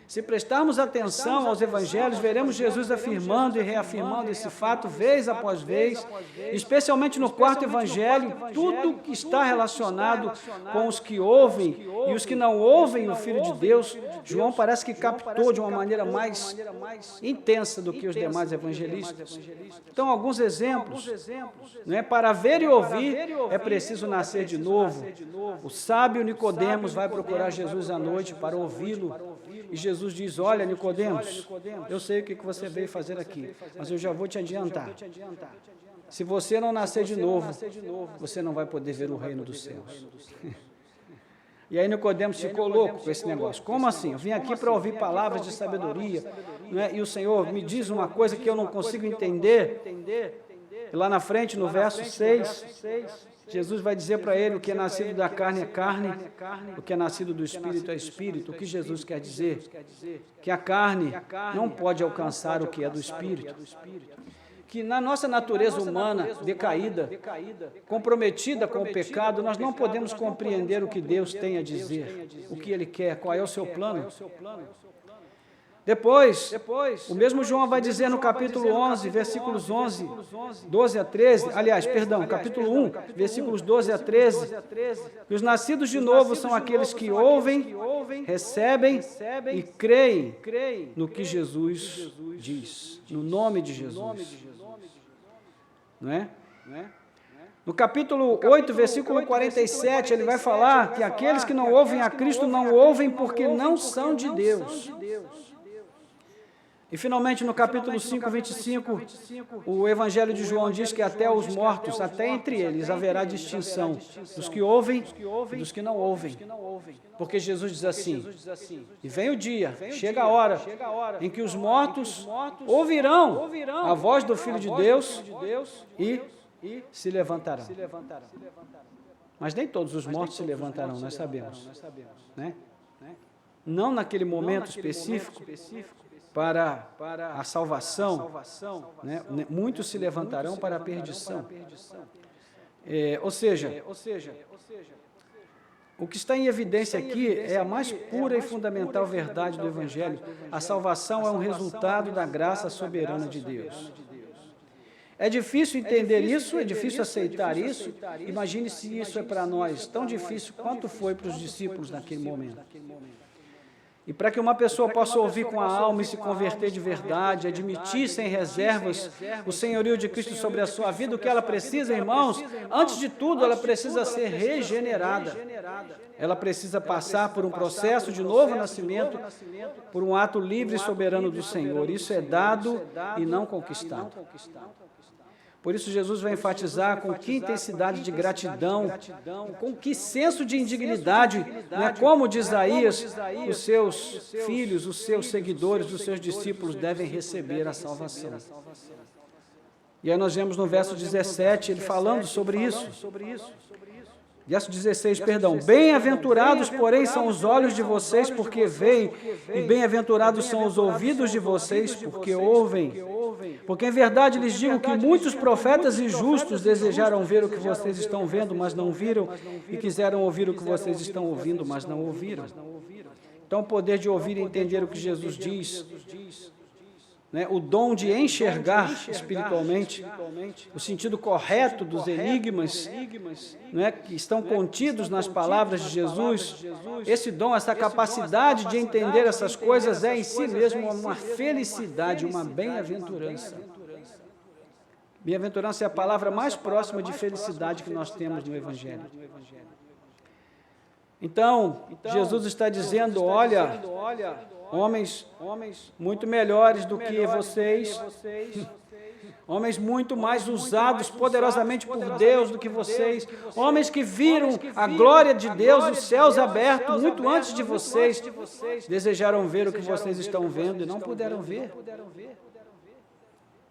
Se prestarmos atenção aos evangelhos, veremos Jesus afirmando e reafirmando esse fato vez após vez, especialmente no quarto evangelho, tudo que está relacionado com os que ouvem e os que não ouvem o Filho de Deus. João parece que captou de uma maneira mais intensa do que os demais evangelistas. Então, alguns exemplos. Né? Para ver e ouvir, é preciso nascer de novo. O sábio Nicodemos vai procurar Jesus à noite para ouvi-lo. E Jesus diz: olha, Nicodemos, eu sei o que você veio fazer aqui, mas eu já vou te adiantar. Se você não nascer de novo, você não vai poder ver o reino dos céus. E aí Nicodemos ficou louco com esse negócio. Como assim? Eu vim aqui para ouvir palavras de sabedoria, né? E o Senhor me diz uma coisa que eu não consigo entender. E lá na frente, no verso 6, Jesus vai dizer para ele: o que é nascido da carne é carne, o que é nascido do Espírito é Espírito. O que Jesus quer dizer? Que a carne não pode alcançar o que é do Espírito. Que na nossa natureza humana decaída, comprometida com o pecado, nós não podemos compreender o que Deus tem a dizer, o que Ele quer, qual é o seu plano. Depois, o mesmo João vai dizer no capítulo 11, versículos 12 a 13, aliás, perdão, capítulo 1, versículos 12 a 13, que os nascidos de novo são aqueles que ouvem, recebem e creem no que Jesus diz, no nome de Jesus. Não é? No capítulo 8, versículo 47, ele vai falar que aqueles que não ouvem a Cristo não ouvem porque não são de Deus. E finalmente no capítulo 5, 25, o Evangelho de João diz que até os mortos, até entre eles, haverá distinção dos que ouvem e dos que não ouvem. Porque Jesus diz assim, e vem o dia, chega a hora, em que os mortos ouvirão a voz do Filho de Deus e se levantarão. Mas nem todos os mortos se levantarão, nós sabemos. Né? Não naquele momento específico, para a salvação, né? Muitos se levantarão para a perdição. Ou seja, o que está em evidência aqui é a mais pura e fundamental verdade do Evangelho. A salvação é um resultado da graça soberana de Deus. É difícil entender isso, é difícil aceitar isso. Imagine se isso é para nós tão difícil quanto foi para os discípulos naquele momento. E para que uma pessoa possa ouvir com a alma e se converter de verdade, admitir sem reservas o senhorio de Cristo sobre a sua vida, o que ela precisa, irmãos, antes de tudo, ela precisa ser regenerada. Ela precisa passar por um processo de novo nascimento, por um ato livre e soberano do Senhor. Isso é dado e não conquistado. Por isso Jesus vai enfatizar com que intensidade de gratidão, com que senso de indignidade, né, como de Isaías, os seus filhos, os seus seguidores, os seus discípulos devem receber a salvação. E aí nós vemos no verso 17, ele falando sobre isso. Verso 16, perdão. Bem-aventurados, porém, são os olhos de vocês, porque veem, e bem-aventurados são os ouvidos de vocês, porque ouvem. Porque, em verdade, lhes digo que muitos profetas e justos desejaram ver o que vocês estão vendo, mas não viram, e quiseram ouvir o que vocês estão ouvindo, mas não ouviram. Então, o poder de ouvir e entender o que Jesus diz, né, o dom de enxergar espiritualmente, o sentido correto dos enigmas, né, que estão contidos nas palavras de Jesus, esse dom, essa capacidade de entender essas coisas é em si mesmo uma felicidade, uma bem-aventurança. Bem-aventurança é a palavra mais próxima de felicidade que nós temos no Evangelho. Então, Jesus está dizendo, olha, homens muito melhores do que vocês, homens muito mais usados poderosamente por Deus do que vocês, homens que viram a glória de Deus, os céus abertos, muito antes de vocês, desejaram ver o que vocês estão vendo e não puderam ver.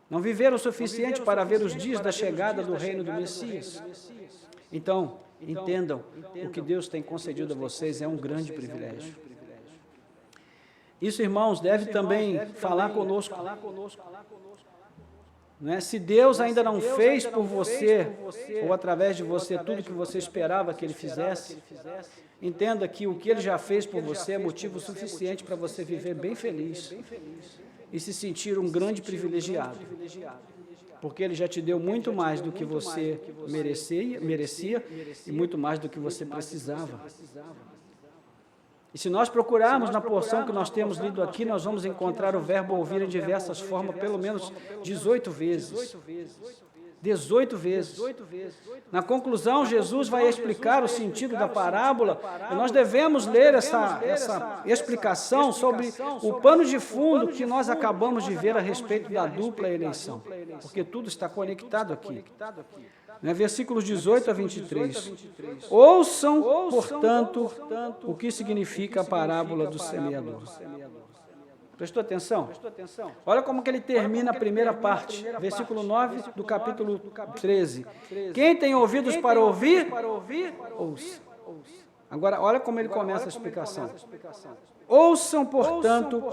Não viveram o suficiente para ver os dias da chegada do reino do Messias. Então, entendam, o que Deus tem concedido a vocês é um grande privilégio. Isso, irmãos, deve também falar conosco. Não é? Se Deus ainda não fez por você, ou através de você, tudo que você esperava que Ele fizesse, entenda que o que Ele já fez por você é motivo suficiente para você viver bem feliz e se sentir um grande privilegiado. Porque Ele já te deu muito mais do que você merecia e muito mais do que você precisava. E se nós procurarmos na porção que nós temos lido aqui, nós vamos encontrar o verbo ouvir em diversas formas, pelo menos 18 vezes. 18 vezes. Na conclusão, Jesus vai explicar o sentido da parábola, e nós devemos ler essa explicação sobre o pano de fundo que nós acabamos de ver a respeito da dupla eleição, porque tudo está conectado aqui. Versículos 18 a 23. Ouçam, portanto, o que significa a parábola do semeador. Prestou atenção? Olha como que ele termina a primeira parte, versículo 9 do capítulo 13. Quem tem ouvidos para ouvir, ouça. Agora, olha como ele começa a explicação. Ouçam, portanto,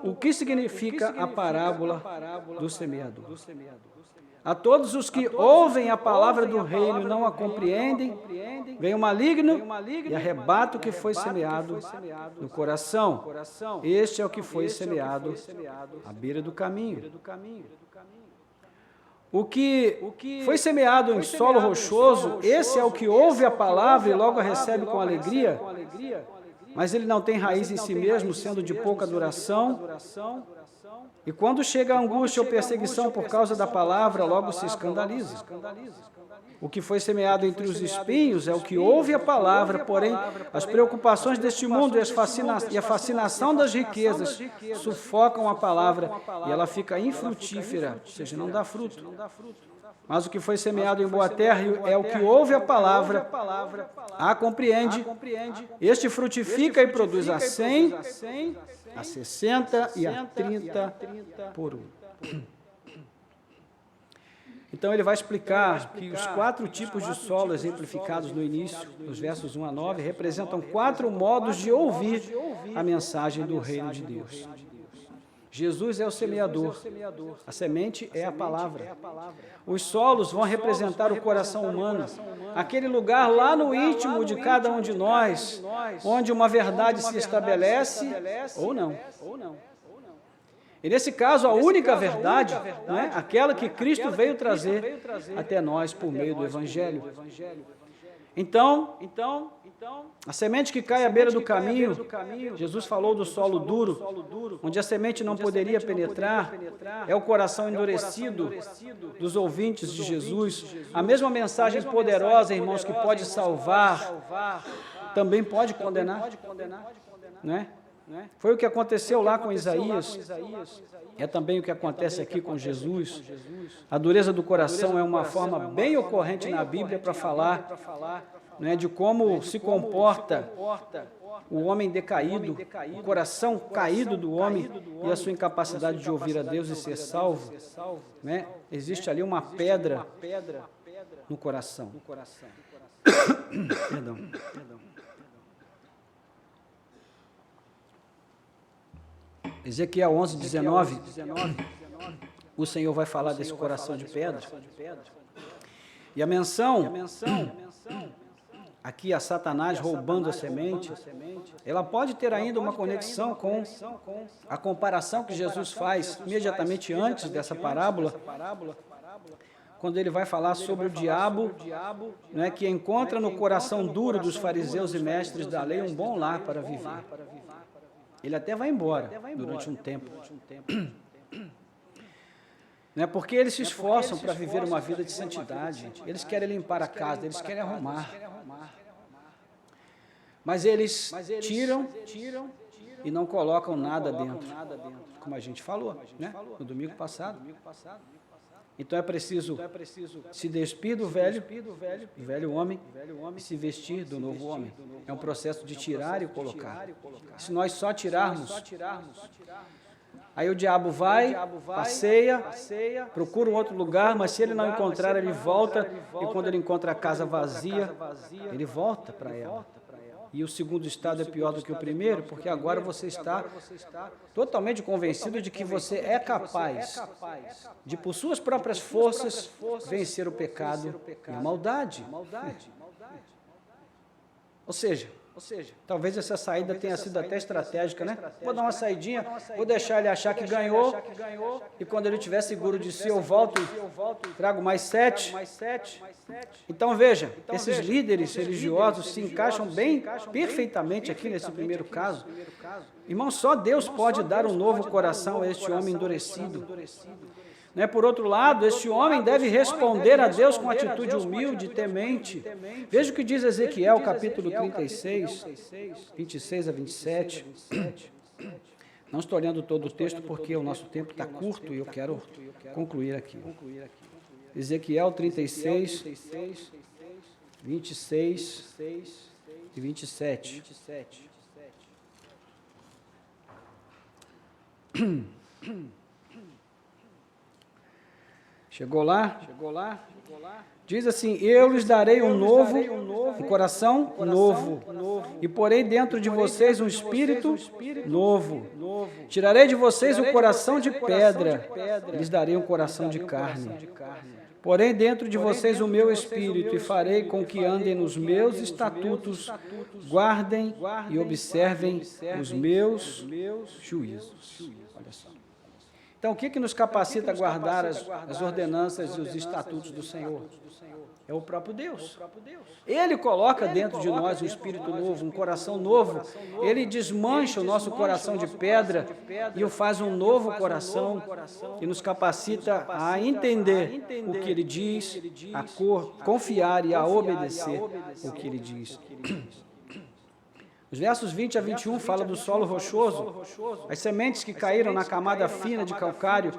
o que significa a parábola do semeador. A todos os que ouvem a palavra do reino e não a compreendem, vem o maligno e arrebata o que foi semeado no coração. Este é o que foi semeado à beira do caminho. O que foi semeado em solo rochoso, esse é o que ouve a palavra e logo a recebe com alegria, mas ele não tem raiz em si mesmo, sendo de pouca duração. E quando chega a angústia ou perseguição por causa da palavra, logo se escandaliza. O que foi semeado entre os espinhos é o que ouve a palavra, porém as preocupações deste mundo e a fascinação das riquezas sufocam a palavra e ela fica infrutífera, ou seja, não dá fruto. Mas o que foi semeado em boa terra é o que ouve a palavra, a compreende, este frutifica e produz a 100, a 60 e a 30 por 1. Então ele vai explicar que os 4 tipos de solo exemplificados no início, nos versos 1 a 9, representam 4 modos de ouvir a mensagem do reino de Deus. Jesus é o semeador, a semente é a palavra. Os solos vão representar o coração humano, aquele lugar lá no íntimo de cada um de nós, onde uma verdade se estabelece ou não. E nesse caso, a única verdade, né, aquela que Cristo veio trazer até nós por meio do Evangelho. Então, a semente que cai à beira do caminho, Jesus falou do solo duro, onde a semente não poderia penetrar, é o coração endurecido dos ouvintes de Jesus. A mesma mensagem poderosa, irmãos, que pode salvar, também pode condenar, né? Foi o que aconteceu lá com Isaías, é também o que acontece aqui com Jesus. A dureza do coração é uma forma bem ocorrente na Bíblia para falar, né, de como se comporta o homem decaído, o coração caído do homem e a sua incapacidade de ouvir a Deus e ser salvo. Né? Existe ali uma pedra no coração. Perdão. Ezequiel 11, 19, o Senhor vai falar desse coração de pedra. E a menção, aqui a Satanás roubando a semente, ela pode ter ainda uma conexão com a comparação que Jesus faz imediatamente antes dessa parábola, quando ele vai falar sobre o diabo, né, que encontra no coração duro dos fariseus e mestres da lei um bom lar para viver. Ele até vai embora durante um tempo. Né? Porque eles se esforçam para viver uma vida de santidade. Eles querem limpar a casa, eles querem arrumar. Mas eles tiram e não colocam nada dentro. Como a gente falou, né? No domingo passado. Então é preciso se despir do velho homem e se vestir do novo homem. É um processo de tirar e colocar. Se nós só tirarmos, aí o diabo vai, passeia, procura um outro lugar, mas se ele não encontrar, ele volta, e quando ele encontra a casa vazia, ele volta para ela. E o segundo estado é pior do que o primeiro, porque agora você está totalmente convencido de que você é capaz de, por suas próprias forças, vencer o pecado e a maldade. Ou seja, talvez essa saída tenha sido até estratégica, né? Vou dar uma saidinha, vou deixar ele achar que ganhou, e quando ele estiver seguro de si, eu volto e trago mais 7. Então veja, esses líderes religiosos se encaixam perfeitamente aqui nesse primeiro caso. Irmão, só Deus pode dar um novo coração a este homem endurecido. Né? Por outro lado, este homem deve responder a Deus com atitude humilde e temente. Veja o que diz Ezequiel, capítulo 36, 26 a 27. Não estou olhando todo o texto porque o nosso tempo está curto e eu quero concluir aqui. Ezequiel 36, 26 e 27. Chegou lá? Diz assim: eu lhes darei um coração novo, e porei dentro de vocês um espírito novo. Tirarei de vocês o coração de pedra, e lhes darei um coração de carne. Porém, dentro de vocês o meu espírito, e farei com que andem nos meus estatutos, guardem e observem os meus juízos. Olha só. Então, o que nos capacita a guardar as ordenanças e os estatutos do Senhor? É o próprio Deus. Ele coloca dentro de nós um espírito novo, um coração novo. Ele desmancha o nosso coração de pedra e o faz um novo coração e nos capacita a entender o que Ele diz, a confiar e a obedecer o que Ele diz. Os versos 20 a 21 falam do solo rochoso, as sementes que caíram na camada fina de calcário,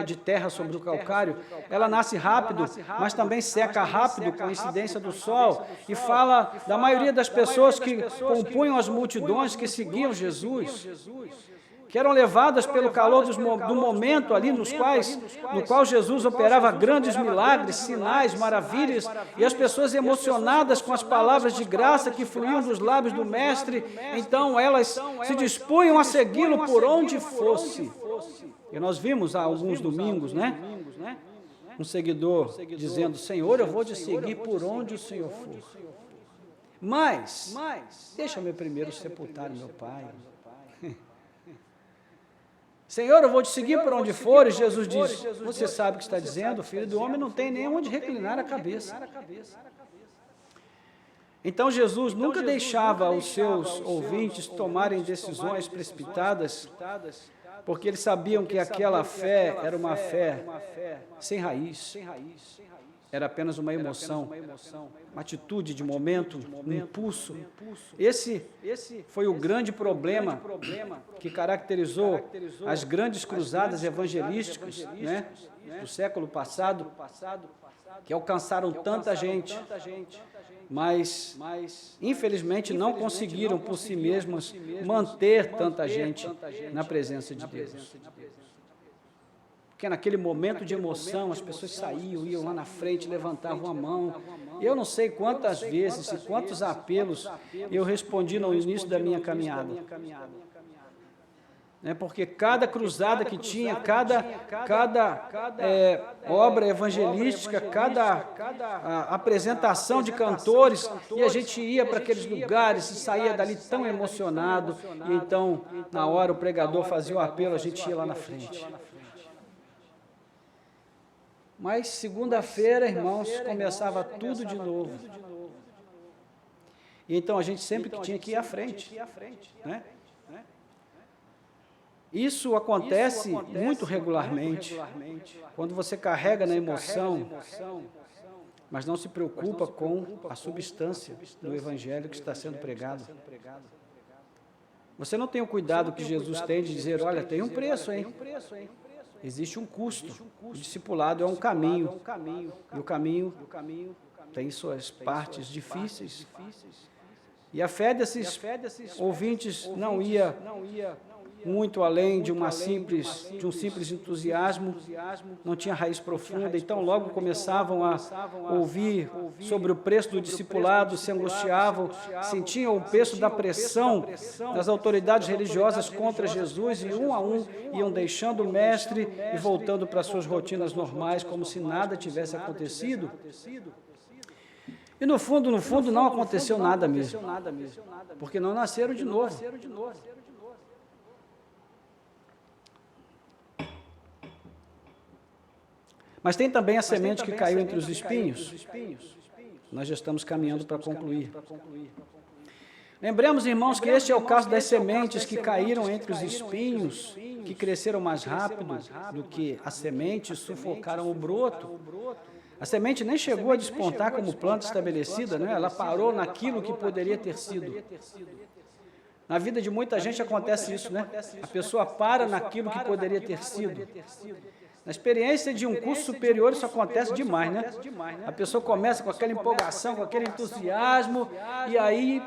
de terra sobre o calcário, ela nasce rápido, mas também seca rápido com a incidência do sol, e fala da maioria das pessoas que compunham as multidões que seguiam Jesus, que eram levadas pelo calor do momento ali no qual Jesus operava grandes milagres, sinais, maravilhas, e as pessoas emocionadas com as palavras de graça que fluíam dos lábios do Mestre, então elas se dispunham a segui-lo por onde fosse. E nós vimos há alguns domingos, um seguidor dizendo: Senhor, eu vou te seguir por onde o Senhor for. Mas deixa-me primeiro sepultar meu pai. Senhor, eu vou te seguir por onde for, e Jesus diz: você sabe o que está dizendo, o Filho do Homem não tem nem onde reclinar a cabeça. Então Jesus nunca deixava os seus ouvintes tomarem decisões precipitadas, porque eles sabiam que aquela fé era uma fé sem raiz. Era apenas uma emoção, uma atitude de momento, um impulso. Esse foi o grande problema que caracterizou as grandes cruzadas evangelísticas, do século passado, que alcançaram tanta gente, mas infelizmente não conseguiram por si mesmas manter tanta gente na presença de Deus. Porque naquele momento de emoção, as pessoas saíam, iam lá na frente, levantavam a mão. Eu não sei quantas vezes e quantos apelos eu respondi no início da minha caminhada. Porque cada cruzada que tinha, cada obra evangelística, cada apresentação de cantores, e a gente ia para aqueles lugares e saía dali tão emocionado, e então, na hora o pregador fazia o apelo, a gente ia lá na frente. Mas segunda-feira, irmãos, começava tudo de novo. E então a gente sempre tinha que ir à frente. Isso acontece muito regularmente, quando você carrega na emoção, mas não se preocupa com a substância do Evangelho que está sendo pregado. Você não tem o cuidado que Jesus tem de dizer: olha, tem um preço, hein? Existe um custo. O discipulado é um caminho, e o caminho tem suas partes difíceis. E a fé desses ouvintes não ia muito além de um simples entusiasmo, não tinha raiz profunda, então logo começavam a ouvir sobre o preço do discipulado, se angustiavam, sentiam o peso da pressão das autoridades religiosas contra Jesus, e um a um iam deixando o Mestre e voltando para suas rotinas normais, como se nada tivesse acontecido. E no fundo, não aconteceu nada mesmo, porque não nasceram de novo. Mas tem também a semente que caiu entre os espinhos. Nós já estamos caminhando para concluir. Lembremos, irmãos, que este é o caso das sementes que caíram entre os espinhos, que cresceram mais rápido do que a semente e sufocaram o broto. A semente nem chegou a despontar como planta estabelecida, ela parou naquilo que poderia ter sido. Na vida de muita gente acontece isso, A pessoa para naquilo que poderia ter sido. Na experiência de um curso superior isso acontece demais, A pessoa começa com aquela empolgação, com aquele entusiasmo, e aí,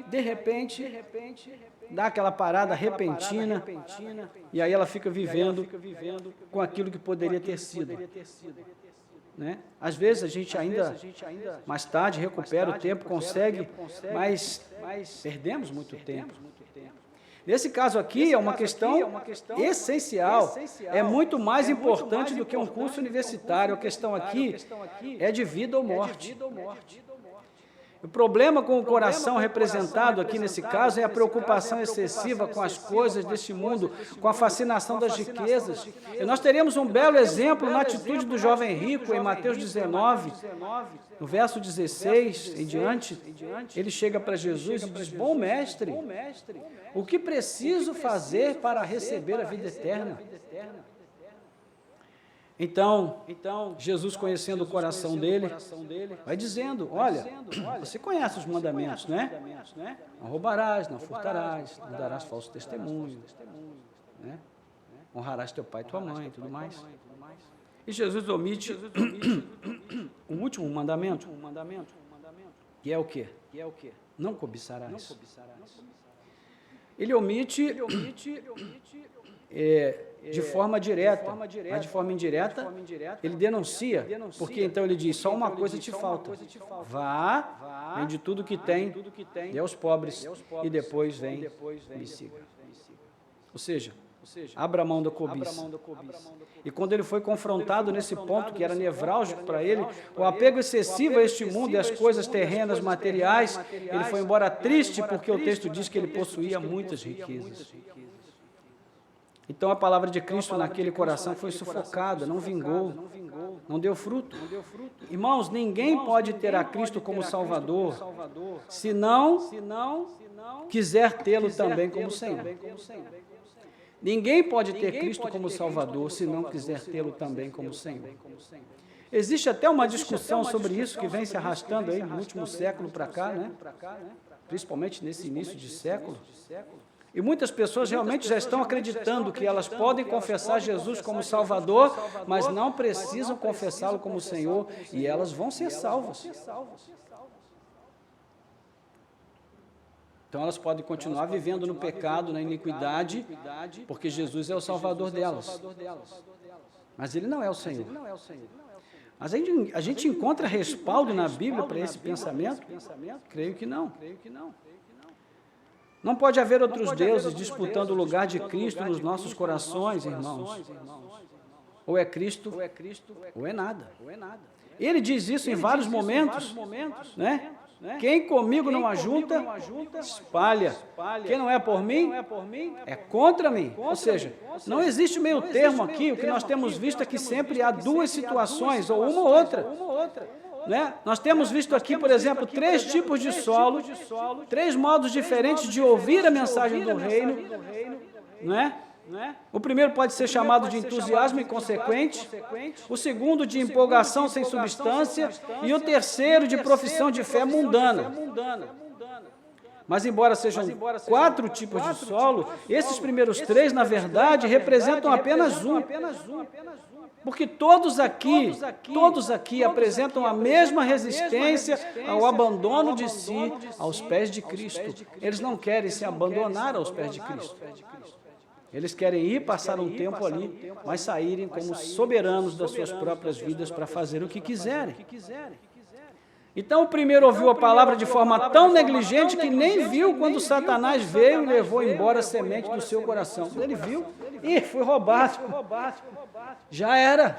de repente, dá aquela parada repentina, e aí ela fica vivendo com aquilo que poderia ter sido. Às vezes a gente ainda, mais tarde, recupera o tempo, consegue, mas perdemos muito tempo. Nesse caso aqui é uma questão essencial, é muito mais importante do que um curso universitário. A questão aqui é de vida ou morte. O problema com o coração representado aqui nesse caso é a preocupação excessiva com as coisas deste mundo, com a fascinação das riquezas. E nós teremos um belo exemplo na atitude do jovem rico em Mateus 19, no verso 16 em diante. Ele chega para Jesus e diz: bom mestre, o que preciso fazer para receber a vida eterna? Então, Jesus, conhecendo o coração dele, vai dizendo: olha, você conhece os mandamentos, né? Não roubarás, não furtarás, não darás falso testemunho, né? Honrarás teu pai e tua mãe e tudo mais. E Jesus omite o último mandamento, que é o quê? Não cobiçarás. Ele omite de forma direta, mas de forma indireta, ele denuncia, porque então ele diz: só uma coisa te falta, vá, vende tudo que tem, dê aos pobres, e depois vem, me siga. Ou seja, abra a mão da cobiça. E quando ele foi confrontado nesse ponto, que era nevrálgico para ele, o apego excessivo a este mundo e às coisas terrenas, materiais, ele foi embora triste, porque o texto diz que ele possuía muitas riquezas. Então a palavra de Cristo naquele coração foi sufocada, não vingou, não deu fruto. Irmãos, ninguém pode ter a Cristo como Salvador se não quiser tê-lo também como Senhor. Ninguém pode ter Cristo como Salvador se não quiser tê-lo também como Senhor. Existe até uma discussão sobre isso que vem se arrastando aí no último século para cá, né? Principalmente nesse início de século. E muitas pessoas realmente já estão acreditando que elas podem confessar Jesus como Salvador, mas não precisam confessá-lo como Senhor, e elas vão ser salvas. Então elas podem continuar vivendo no pecado, na iniquidade, porque Jesus é o Salvador delas. Mas Ele não é o Senhor. Mas a gente encontra respaldo na Bíblia para esse pensamento? Creio que não. Não pode haver outros deuses disputando o lugar de Cristo nos nossos corações, irmãos. Ou é Cristo, ou é nada. Ele diz isso em vários momentos, né? Quem comigo não ajunta, espalha. Quem não é por mim, é contra mim. Ou seja, não existe meio termo aqui. O que nós temos visto é que sempre há duas situações, ou uma ou outra. Né? Nós temos visto aqui, por exemplo, 3 tipos de solo, 3 modos diferentes de ouvir a mensagem do reino. Né? O primeiro pode ser chamado de entusiasmo inconsequente, o segundo de empolgação sem substância e o terceiro de profissão de fé mundana. Mas embora sejam 4 tipos de solo, esses primeiros 3, na verdade, representam apenas um. Porque todos aqui apresentam a mesma resistência ao abandono de si aos pés de Cristo. Eles não querem se abandonar aos pés de Cristo. Eles querem ir passar um tempo ali, mas saírem como soberanos das suas próprias vidas para fazer o que quiserem. Então o primeiro ouviu a palavra de forma tão negligente que nem viu quando Satanás veio e levou embora a semente do seu coração. Ele viu e foi roubado. Já era.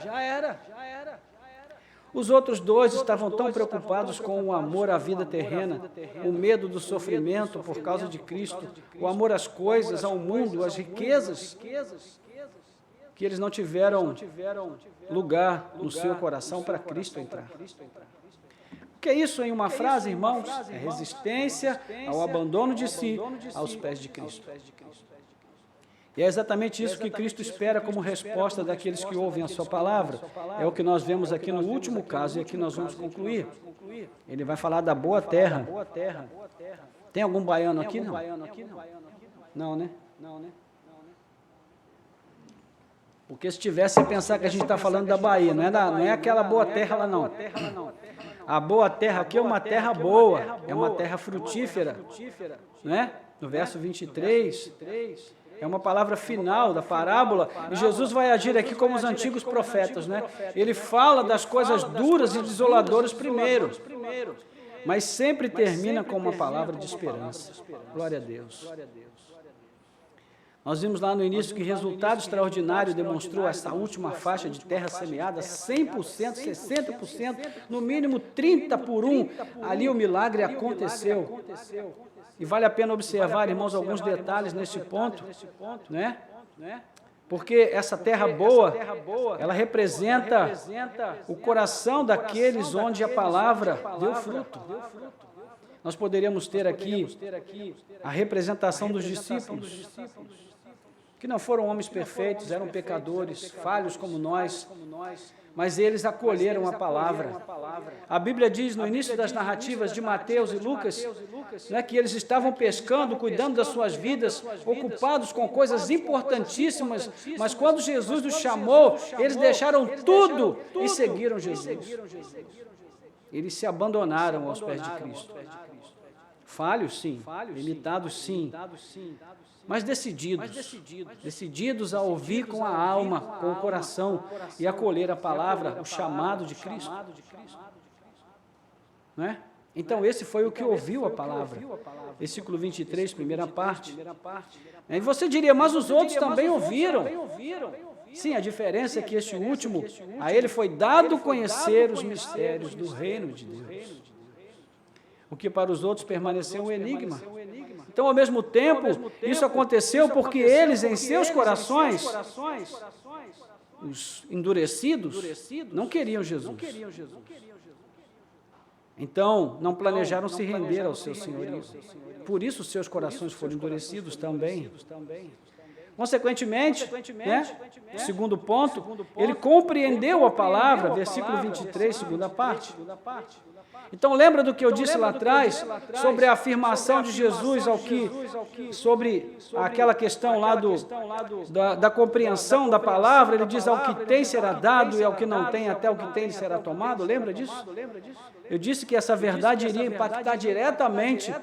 Os outros 2 estavam tão preocupados com o amor à vida terrena, o medo do sofrimento por causa de Cristo, o amor às coisas, ao mundo, às riquezas, que eles não tiveram lugar no seu coração para Cristo entrar. O que é isso em uma frase, irmãos? É resistência ao abandono de si aos pés de Cristo. E é exatamente isso que Cristo espera como resposta daqueles que ouvem a sua palavra. É o que nós vemos aqui no último caso, e aqui nós vamos concluir. Ele vai falar da boa terra. Tem algum baiano aqui? Não. Não, né? Porque se tivesse, você pensar que a gente está falando da Bahia, não é aquela boa terra lá, não. A boa terra aqui é uma terra boa, é uma terra frutífera, né? No verso 23, é uma palavra final da parábola, e Jesus vai agir aqui como os antigos profetas, né? Ele fala das coisas duras e desoladoras primeiro, mas sempre termina com uma palavra de esperança. Glória a Deus. Nós vimos lá no início que resultado extraordinário demonstrou essa última faixa de terra semeada, 100%, 60%, no mínimo 30 por 1. Ali o milagre aconteceu. E vale a pena observar, irmãos, alguns detalhes nesse ponto, né? Porque essa terra boa, ela representa o coração daqueles onde a palavra deu fruto. Nós poderíamos ter aqui a representação dos discípulos, que não foram homens perfeitos, eram pecadores, falhos como nós, mas eles acolheram a palavra. A Bíblia diz no início das narrativas de Mateus e Lucas, né, que eles estavam pescando, cuidando das suas vidas, ocupados com coisas importantíssimas, mas quando Jesus os chamou, eles deixaram tudo e seguiram Jesus. Eles se abandonaram aos pés de Cristo. Falhos, sim. Limitados, sim. Mas decididos a ouvir com a alma, com o coração e acolher a palavra, o chamado de Cristo. Não é? Então, esse foi o que ouviu a palavra. Versículo 23, primeira parte. E você diria, mas os outros também ouviram. Sim, a diferença é que este último, a ele foi dado conhecer os mistérios do reino de Deus. O que para os outros permaneceu um enigma. Então, ao mesmo tempo, isso aconteceu porque eles, em seus corações, os endurecidos, não queriam Jesus. Então, não planejaram se render ao seu senhorio. Por isso, seus corações foram endurecidos também. Consequentemente, né, segundo ponto, ele compreendeu a palavra, versículo 23, segunda parte. Então, lembra do que eu disse lá atrás, sobre a afirmação de Jesus sobre aquela questão lá da compreensão da palavra, ele diz, ao que tem será dado e ao que não tem, até o que tem será tomado, lembra disso? Eu disse que essa verdade iria impactar diretamente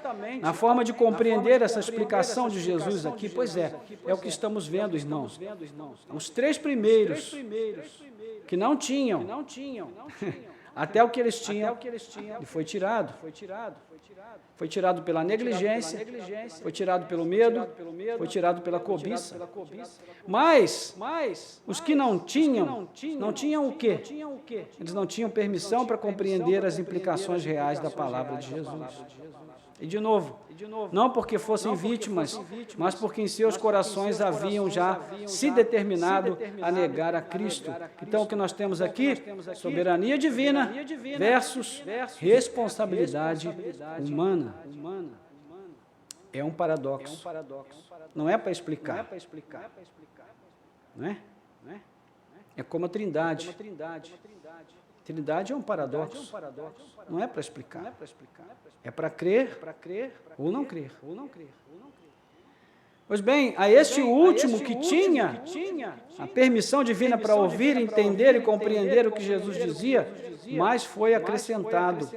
na forma de compreender essa explicação de Jesus aqui. Pois é o que estamos vendo, irmãos. Os três primeiros que não tinham, até o que eles tinham, e foi tirado. Foi tirado pela negligência, foi tirado pelo medo, foi tirado pela cobiça. Mas os que não tinham o quê? Eles não tinham permissão para compreender as implicações reais da palavra de Jesus. E de novo, não porque fossem vítimas, mas porque em seus corações haviam já se determinado a negar a Cristo. Então, o que nós temos aqui? Soberania divina versus responsabilidade humana. É um paradoxo. Não é para explicar. Não é? É como a Trindade. Trindade é um paradoxo. Não é para explicar. É para crer ou não crer. Pois bem, a este último que tinha a permissão divina para ouvir, entender e compreender o que Jesus dizia, mas foi acrescentado.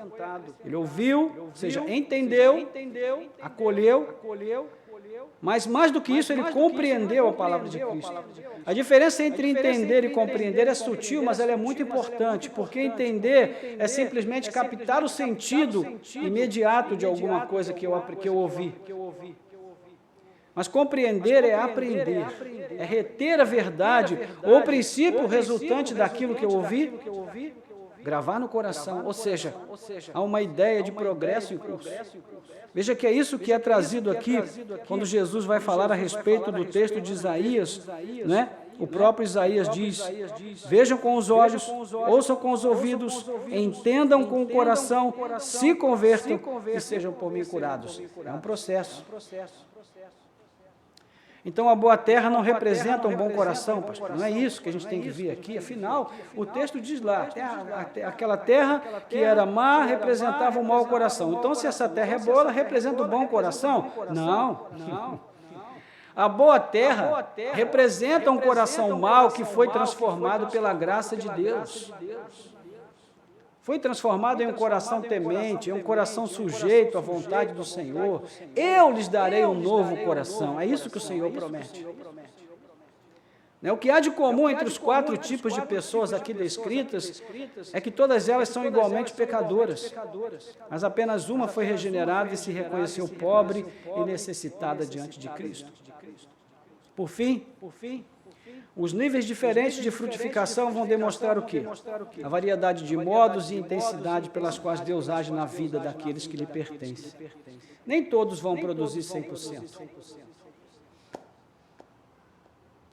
Ele ouviu, ou seja, entendeu, acolheu, mas mais do que isso, ele compreendeu a palavra de Cristo. A diferença entre entender e compreender é sutil, mas ela é muito importante, porque entender é simplesmente captar o sentido imediato de alguma coisa que eu ouvi. Mas compreender é aprender, é reter a verdade ou o princípio resultante daquilo que eu ouvi, gravar no coração, ou seja, há uma ideia de progresso em curso. Veja que é isso que é trazido aqui, quando Jesus vai falar a respeito do texto de Isaías, né? O próprio Isaías diz, vejam com os olhos, ouçam com os ouvidos, entendam com o coração, se convertam e sejam por mim curados. É um processo. Então, a boa terra não representa um bom coração, pastor. Não é isso que a gente tem que ver aqui. Afinal, o texto diz lá, aquela terra que era má representava um mau coração. Então, se essa terra é boa, ela representa um bom coração? Não. A boa terra representa um coração mau que foi transformado pela graça de Deus. Foi transformado em um coração temente, em um coração sujeito à vontade do Senhor. Eu lhes darei um novo coração. É isso que o Senhor promete. O que há de comum entre os 4 tipos de pessoas aqui descritas é que todas elas são igualmente pecadoras, mas apenas uma foi regenerada e se reconheceu pobre e necessitada diante de Cristo. Por fim, os níveis diferentes de frutificação vão demonstrar o quê? A variedade de modos e intensidade pelas quais Deus age na vida daqueles que lhe pertencem. Nem todos vão produzir 100%.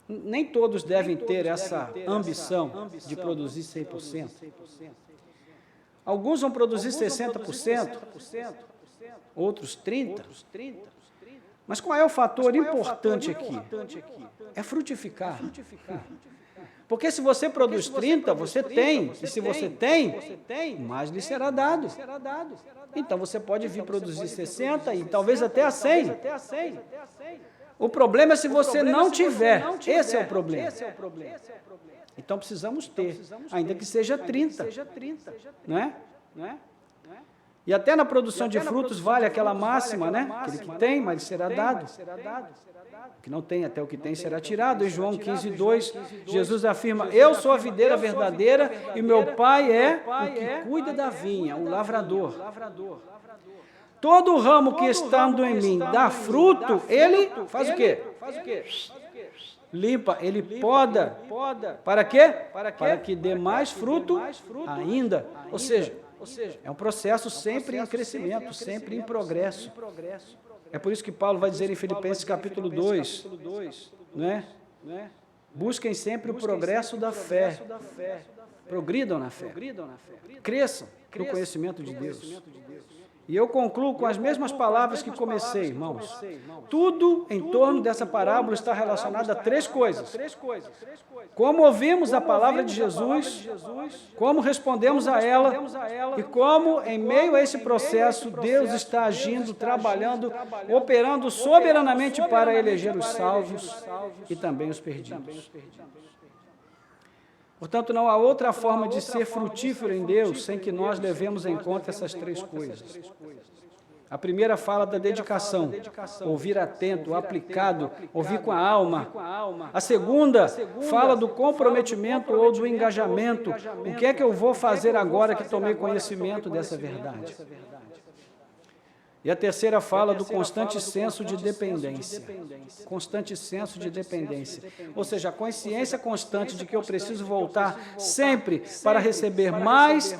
Nem todos devem ter essa ambição de produzir 100%. Alguns vão produzir 60%, outros 30%. Mas qual é o fator importante aqui? É frutificar. Porque se você produz 30, você tem. E se você tem, mais lhe será dado. Então você pode vir produzir 60 e talvez até a 100. O problema é se você não tiver. Esse é o problema. Então precisamos ter, ainda que seja 30. Não é? E até na produção de frutos vale aquela máxima, né? Aquele que tem, mas será dado. O que não tem, até o que tem será tirado. Em João 15:2, Jesus afirma: eu sou a videira verdadeira e meu Pai é o que cuida da vinha, o lavrador. Todo ramo que estando em mim dá fruto, ele faz o quê? Limpa, ele poda. Para quê? Para que dê mais fruto ainda. Ou seja, é um processo sempre em crescimento, sempre em progresso. É por isso que Paulo vai dizer em Filipenses capítulo 2, não é? Busquem sempre o progresso da fé. Progridam na fé. Cresçam no conhecimento de Deus. E eu concluo com as mesmas palavras que comecei, irmãos. Tudo em torno dessa parábola está relacionado a três coisas. Como ouvimos a palavra de Jesus, como respondemos a ela e como, em meio a esse processo, Deus está agindo, trabalhando, operando soberanamente para eleger os salvos e também os perdidos. Portanto, não há outra forma de ser frutífero em Deus sem que nós levemos em conta essas três coisas. A primeira fala da dedicação, ouvir atento, aplicado, ouvir com a alma. A segunda fala do comprometimento ou do engajamento. O que é que eu vou fazer agora que tomei conhecimento dessa verdade? E a terceira fala do constante senso de dependência. Constante senso de dependência. Ou seja, a consciência constante de que eu preciso voltar sempre para receber mais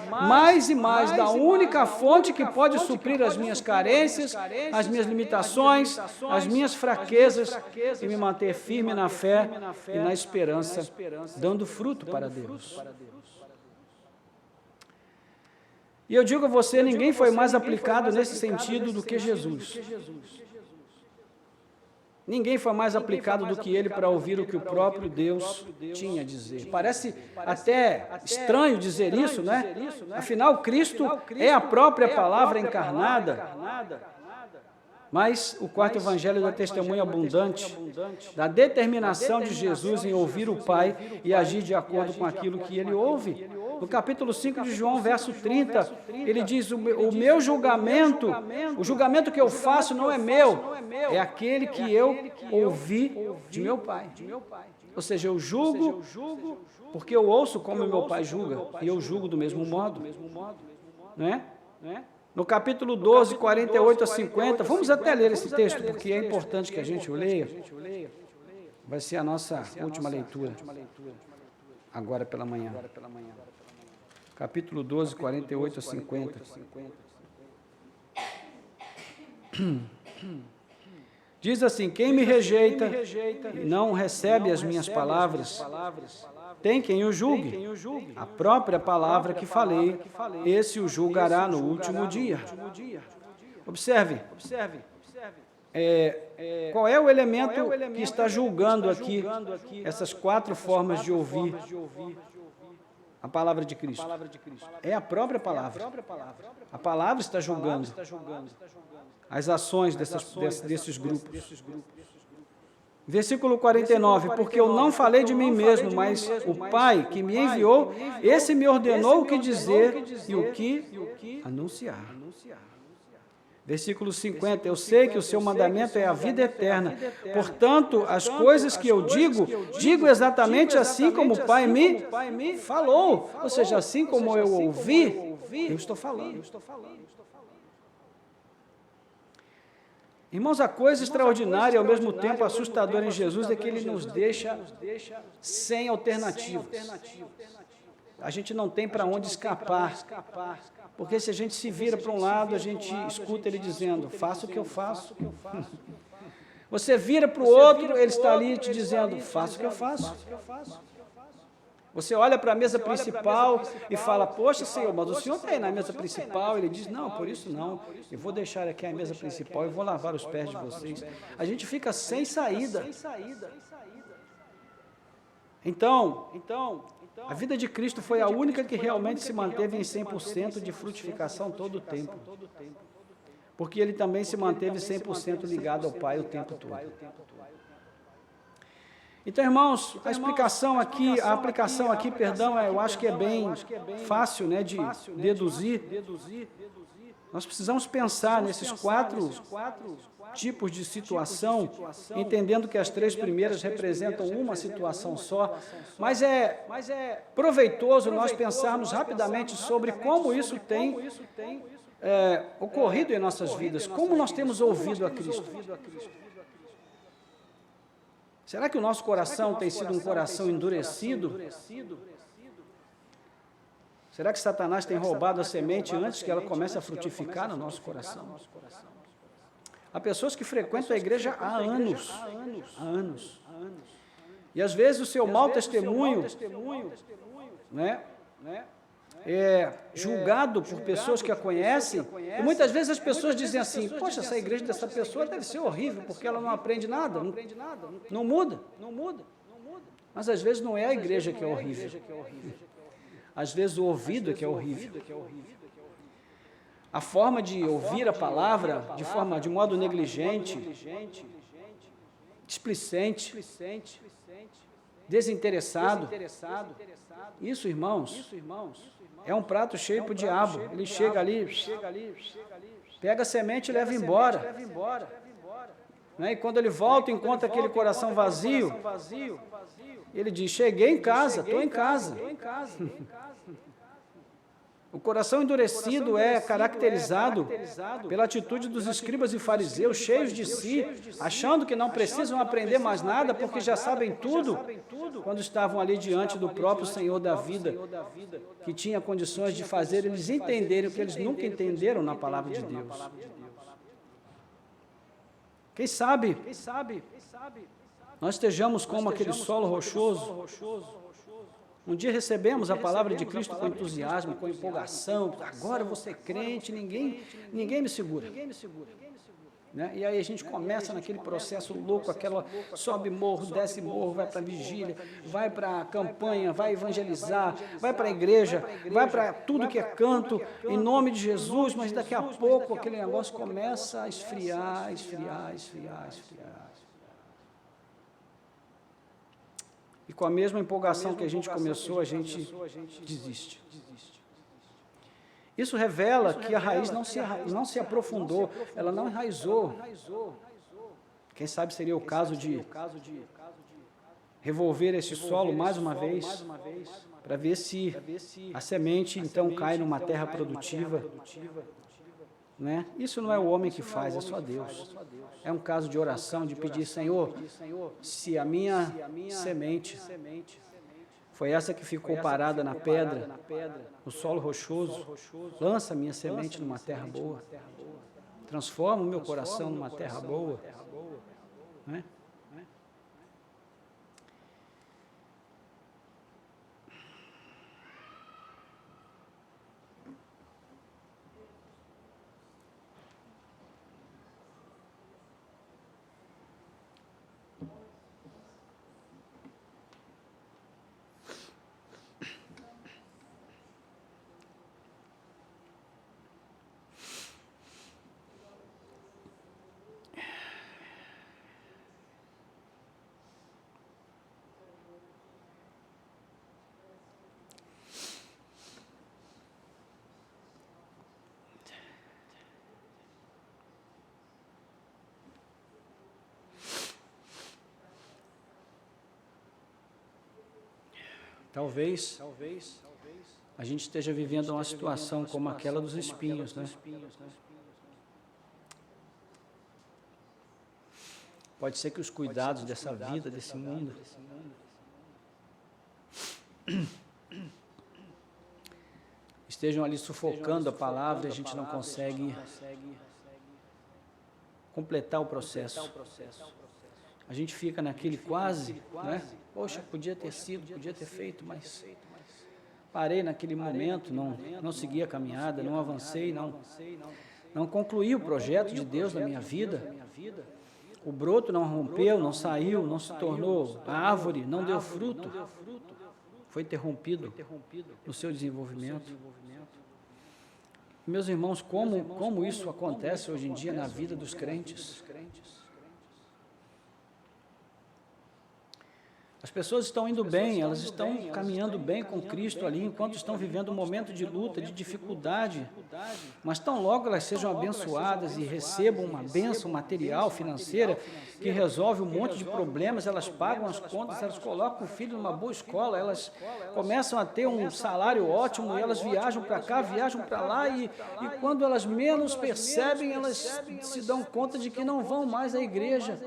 e mais da única fonte que pode suprir as minhas carências, as minhas limitações, as minhas fraquezas e me manter firme na fé e na esperança, dando fruto para Deus. E eu digo a você, ninguém foi mais aplicado nesse sentido do que Jesus. Ninguém foi mais aplicado do que ele para ouvir o que o próprio Deus tinha a dizer. Parece até estranho dizer isso, né? Afinal, Cristo é a própria palavra encarnada. Mas o quarto evangelho dá testemunho abundante da determinação de Jesus em ouvir o Pai e agir de acordo com aquilo que ele ouve. No capítulo 5 de João, verso 30, ele diz: o meu julgamento, o julgamento que eu faço não é meu, é aquele que eu ouvi de meu Pai. Ou seja, eu julgo porque eu ouço como meu Pai julga, e eu julgo do mesmo modo. Não é? No capítulo 12, 48 a 50, vamos até ler esse texto, porque é importante que a gente o leia. Vai ser a nossa última leitura, agora pela manhã. Capítulo 12, 48 a 50. Diz assim: quem me rejeita e não recebe as minhas palavras, tem quem o julgue. A própria palavra que falei, esse o julgará no último dia. Observe. Qual é o elemento que está julgando aqui essas quatro formas de ouvir a palavra de Cristo? É a própria palavra. A palavra está julgando as ações desses grupos. Versículo 49, porque eu não falei de mim mesmo, mas o Pai que me enviou, esse me ordenou o que dizer e o que anunciar. Versículo 50, eu sei que o seu mandamento é a vida eterna, portanto, as coisas que eu digo exatamente assim como o Pai me falou, ou seja, assim como eu ouvi, eu estou falando. Irmãos, a coisa extraordinária e ao mesmo tempo assustadora em Jesus é que Ele nos deixa sem alternativas. A gente não tem para onde escapar, porque se a gente se vira para um lado, a gente escuta Ele dizendo, faça o que eu faço. Você vira para o outro, Ele está ali te dizendo, faça o que eu faço. Você olha para a mesa principal e fala, poxa, Senhor, mas o Senhor está aí na mesa principal. Ele diz, não, por isso não, eu vou deixar aqui a mesa principal e vou lavar os pés de vocês. A gente fica sem saída. Então, a vida de Cristo foi a única que realmente se manteve em 100% de frutificação todo o tempo. Porque Ele também se manteve 100% ligado ao Pai o tempo todo. Então, irmãos, a aplicação aqui, eu acho que é bem fácil, né, de deduzir. Nós precisamos pensar nesses 4 tipos de situação, entendendo que as 3 primeiras representam uma situação só, mas é proveitoso nós pensarmos rapidamente sobre como isso tem ocorrido em nossas vidas, como nós temos ouvido a Cristo. Será que o nosso coração tem sido um coração endurecido? Será que Satanás tem roubado a semente antes que ela comece a frutificar no nosso coração? Há pessoas que frequentam a igreja há anos. E às vezes o seu mau testemunho, né, é julgado por pessoas que a conhecem, e muitas vezes as pessoas dizem assim, poxa, essa igreja dessa pessoa deve ser horrível, porque ela não aprende nada, não muda. Mas às vezes não é a igreja que é horrível. Às vezes o ouvido é que é horrível. A forma de ouvir a palavra de modo negligente, displicente, desinteressado. Isso, irmãos, é um prato cheio para o diabo. Ele chega ali, pega a semente e leva embora. Né? E quando ele volta, encontra aquele coração vazio, ele diz, cheguei em casa, estou em casa. O coração endurecido é caracterizado pela atitude dos escribas e fariseus, cheios de si, achando que não precisam aprender mais nada, porque já sabem tudo, quando estavam ali diante do próprio Senhor da vida, que tinha condições de fazer eles entenderem o que eles nunca entenderam na palavra de Deus. Quem sabe nós estejamos como aquele solo rochoso. Um dia recebemos a palavra de Cristo com entusiasmo, com empolgação, agora eu vou ser crente, ninguém me segura. Né? E aí a gente começa naquele processo louco, sobe morro, desce morro, vai para a vigília, vai para a campanha, vai evangelizar, vai para a igreja, vai para tudo que é canto, em nome de Jesus, mas daqui a pouco aquele negócio começa a esfriar. E com a mesma empolgação que a gente começou, a gente desiste. Isso revela que a raiz não se aprofundou, ela não enraizou. Quem sabe seria o caso de revolver esse solo mais uma vez, para ver se a semente então cai numa terra produtiva. Né? Isso não é o homem que faz, é só Deus. É um caso de oração, de pedir, Senhor, se a minha semente foi essa que ficou parada na pedra, no solo rochoso, lança a minha semente numa terra boa, transforma o meu coração numa terra boa. Né? Talvez a gente esteja vivendo uma situação como aquela dos espinhos, né? Pode ser que os cuidados dessa vida, desse mundo, estejam ali sufocando a palavra e a gente não consegue completar o processo. A gente fica naquele quase, né? Poxa, podia ter sido, podia ter feito, mas parei naquele momento, não segui a caminhada, não avancei, não concluí o projeto de Deus na minha vida. O broto não rompeu, não saiu, não se tornou árvore, não deu fruto. Foi interrompido no seu desenvolvimento. Meus irmãos, como isso acontece hoje em dia na vida dos crentes? As pessoas estão indo bem, elas estão caminhando bem com Cristo ali, enquanto estão vivendo um momento de luta, de dificuldade, mas tão logo elas sejam abençoadas e recebam uma bênção material, financeira, que resolve um monte de problemas, elas pagam as contas, elas colocam o filho numa boa escola, elas começam a ter um salário ótimo, e elas viajam para cá, viajam para lá, e quando elas menos percebem, elas se dão conta de que não vão mais à igreja,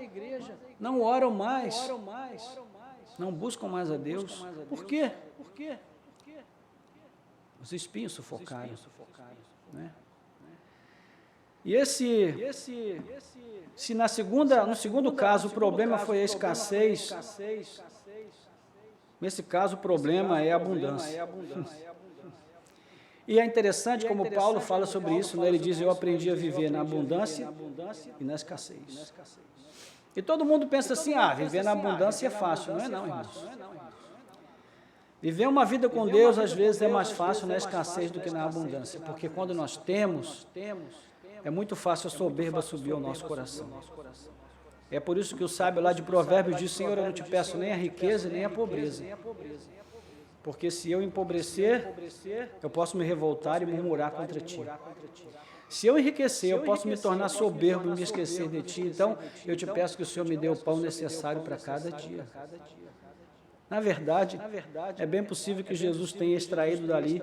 não oram mais, não buscam mais a Deus. Por quê? Os espinhos sufocaram. Né? E se no segundo caso o problema foi a escassez, nesse caso o problema é a abundância. E é interessante como Paulo fala sobre isso, né? Ele diz, eu aprendi a viver na abundância e na escassez. E todo mundo pensa assim, viver na abundância é fácil. Não é não, irmãos. Viver uma vida com Deus, às vezes, é mais fácil na escassez do que na abundância, porque quando nós temos, é muito fácil a soberba subir ao nosso coração. É por isso que o sábio lá de Provérbios diz, Senhor, eu não te peço nem a riqueza, nem a pobreza. Porque se eu empobrecer, eu posso me revoltar e murmurar contra ti. Se eu enriquecer, eu posso me tornar soberbo e me esquecer de ti. Então, eu te peço que o Senhor me dê o pão necessário para cada dia. Na verdade, é bem possível que Jesus tenha extraído dali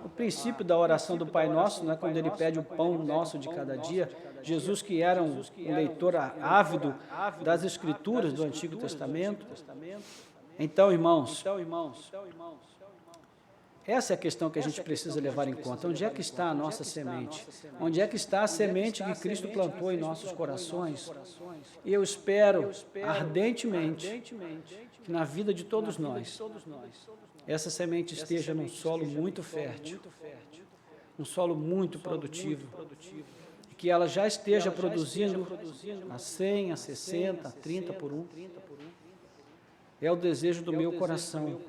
o princípio da oração do Pai Nosso, né, quando ele pede o pão nosso de cada dia. Jesus, que era um leitor ávido das Escrituras do Antigo Testamento. Então, irmãos, essa é a questão que a gente precisa levar em conta. Onde é que está a nossa semente? Onde é que está a semente que Cristo plantou em nossos corações? E eu espero ardentemente que na vida de todos nós, essa semente esteja num solo muito fértil, um solo muito produtivo, e que ela já esteja produzindo a 100, a 60, a 30 por um. É o desejo do meu coração.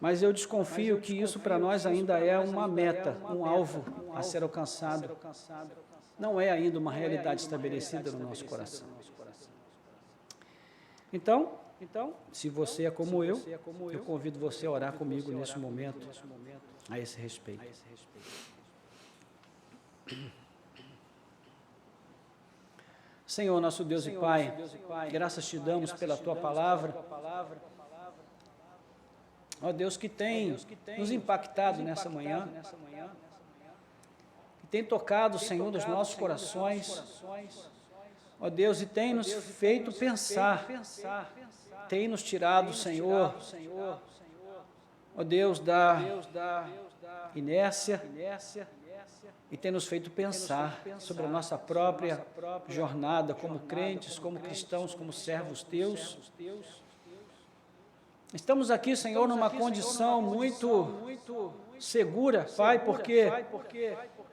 Mas eu desconfio que isso para nós ainda é uma meta, um alvo a ser alcançado. Não é ainda uma realidade estabelecida no nosso coração. Então, se você é como eu convido você a orar comigo nesse momento, a esse respeito. Senhor, nosso Deus e Pai, graças te damos pela Tua palavra. Ó Deus, que tem nos impactado nessa manhã, que tem tocado, Senhor, nos nossos corações, ó Deus, e tem nos feito pensar, tem nos tirado, Senhor, ó Deus, da inércia, e tem nos feito pensar sobre a nossa própria jornada como crentes, como cristãos, como servos teus. Estamos aqui, Senhor, numa condição muito segura, Pai, porque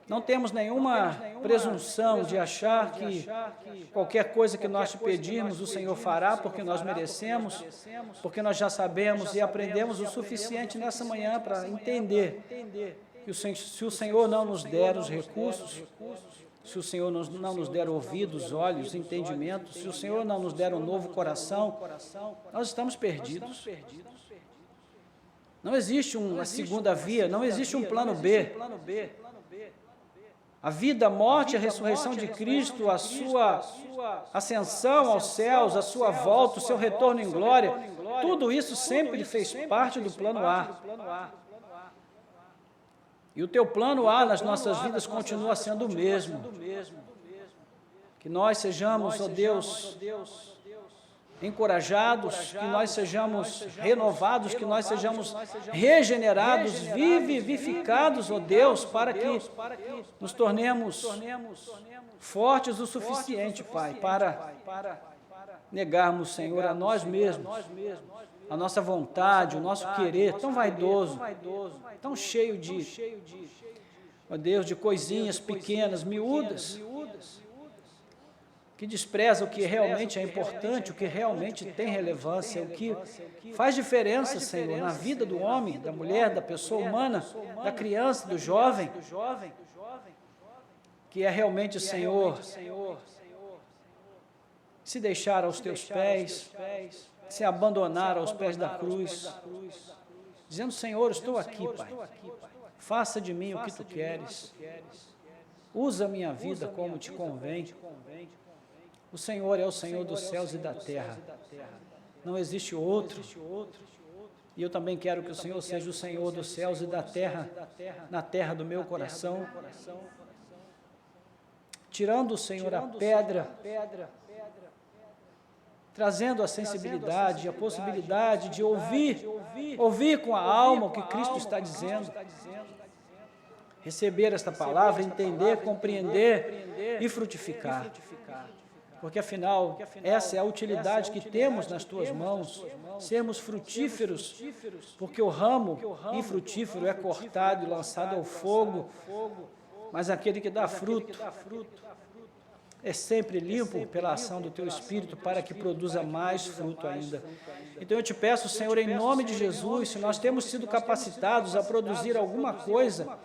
não temos nenhuma presunção de achar que qualquer coisa que nós te pedirmos, o Senhor fará, porque nós merecemos, porque nós já sabemos e aprendemos o suficiente nessa manhã para entender que se o Senhor não nos der os recursos, se o Senhor não nos der ouvidos, olhos, entendimento, se o Senhor não nos der um novo coração, nós estamos perdidos. Não existe uma segunda via, não existe um plano B. A vida, a morte, a ressurreição de Cristo, a sua ascensão aos céus, a sua volta, o seu retorno em glória, tudo isso sempre fez parte do plano A. E o teu plano A nas nossas vidas continua sendo o mesmo. Que nós sejamos, ó Deus, encorajados, que nós sejamos renovados, que nós sejamos regenerados, vivificados, ó Deus, para que nos tornemos fortes o suficiente, Pai, para negarmos, Senhor, a nós mesmos, a nossa vontade, o nosso querer, tão vaidoso, tão cheio de, ó Deus, de coisinhas pequenas, miúdas, que despreza o que realmente é importante, o que realmente tem relevância, o que faz diferença, Senhor, na vida do homem, da mulher, da pessoa humana, da criança, do jovem, que é realmente, Senhor, se deixar aos teus pés, se abandonar aos pés da cruz, dizendo, Senhor, estou aqui, Pai, faça de mim o que tu queres, usa a minha vida como te convém. O Senhor é o Senhor dos céus e da terra, não existe outro, e eu também quero que o Senhor seja o Senhor dos céus e da terra, na terra do meu coração, tirando, Senhor, a pedra, trazendo a sensibilidade, a possibilidade de ouvir com a alma o que Cristo está dizendo, receber esta palavra, entender, compreender e frutificar. Porque, afinal, essa é a utilidade que temos nas tuas mãos, sermos frutíferos, porque o ramo infrutífero é cortado e lançado ao fogo, mas aquele que dá fruto é sempre limpo pela ação do Teu Espírito para que produza mais fruto ainda. Então eu te peço, Senhor, em nome de Jesus, se nós temos sido capacitados a produzir alguma coisa,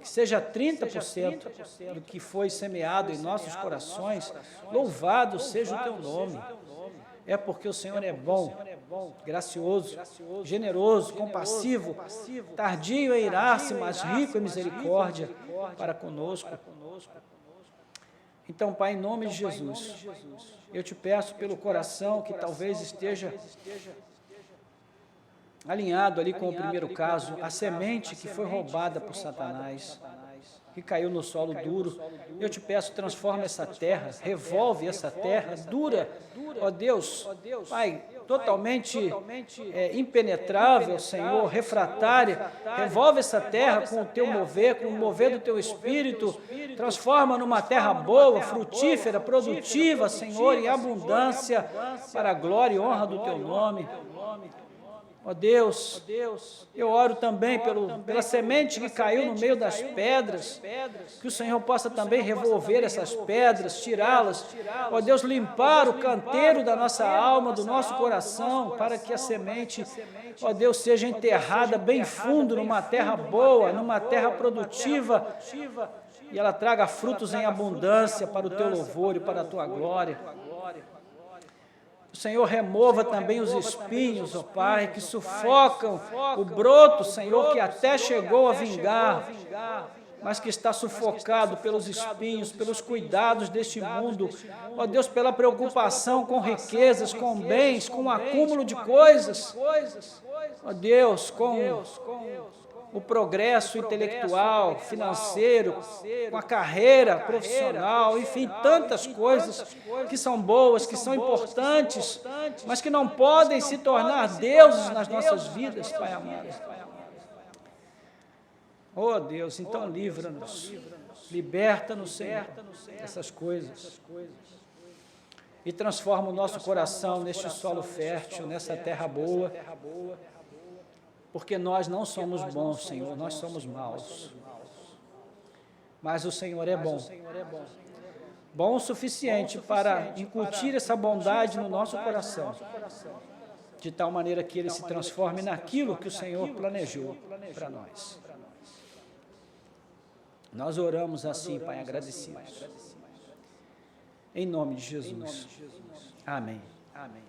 que seja 30% do que foi semeado em nossos corações, louvado seja o Teu nome. É porque o Senhor é bom, gracioso, generoso, compassivo, tardio em irar-se, mas rico em misericórdia para conosco. Então, Pai, em nome de Jesus, eu te peço pelo coração que talvez esteja alinhado ali com o primeiro caso, a semente que foi roubada por Satanás, que caiu no solo duro. Eu te peço, transforma essa terra, revolve essa terra dura, ó Deus, Pai, totalmente impenetrável, Senhor, refratária, revolve essa terra com o Teu mover, com o mover do Teu Espírito, transforma numa terra boa, frutífera, produtiva, Senhor, em abundância, para a glória e honra do Teu nome. Ó Deus, eu oro também pela semente que caiu no meio das pedras, que o Senhor possa também revolver essas pedras, tirá-las, ó Deus, limpar o canteiro da nossa alma, do nosso coração, para que a semente, ó Deus, seja enterrada bem fundo numa terra boa, numa terra produtiva, e ela traga frutos em abundância para o Teu louvor e para a Tua glória. O Senhor remova também os espinhos, ó Pai, que sufocam o broto, Senhor, que até chegou a vingar, mas que está sufocado pelos espinhos, pelos cuidados deste mundo, ó Deus, pela preocupação com riquezas, com bens, com o acúmulo de coisas, ó Deus, com o progresso intelectual, financeiro, com a carreira profissional, enfim, tantas coisas que são boas, que são importantes, mas que não podem se tornar deuses nas nossas vidas, Pai amado. Oh Deus, então livra-nos, liberta-nos, Senhor, dessas coisas e transforma o nosso coração neste solo fértil, nessa terra boa, porque nós não somos bons, Senhor, nós somos maus. Mas o Senhor é bom. Bom o suficiente para incutir essa bondade no nosso coração, de tal maneira que ele se transforme naquilo que o Senhor planejou para nós. Nós oramos assim, Pai, agradecidos. Em nome de Jesus. Amém. Amém.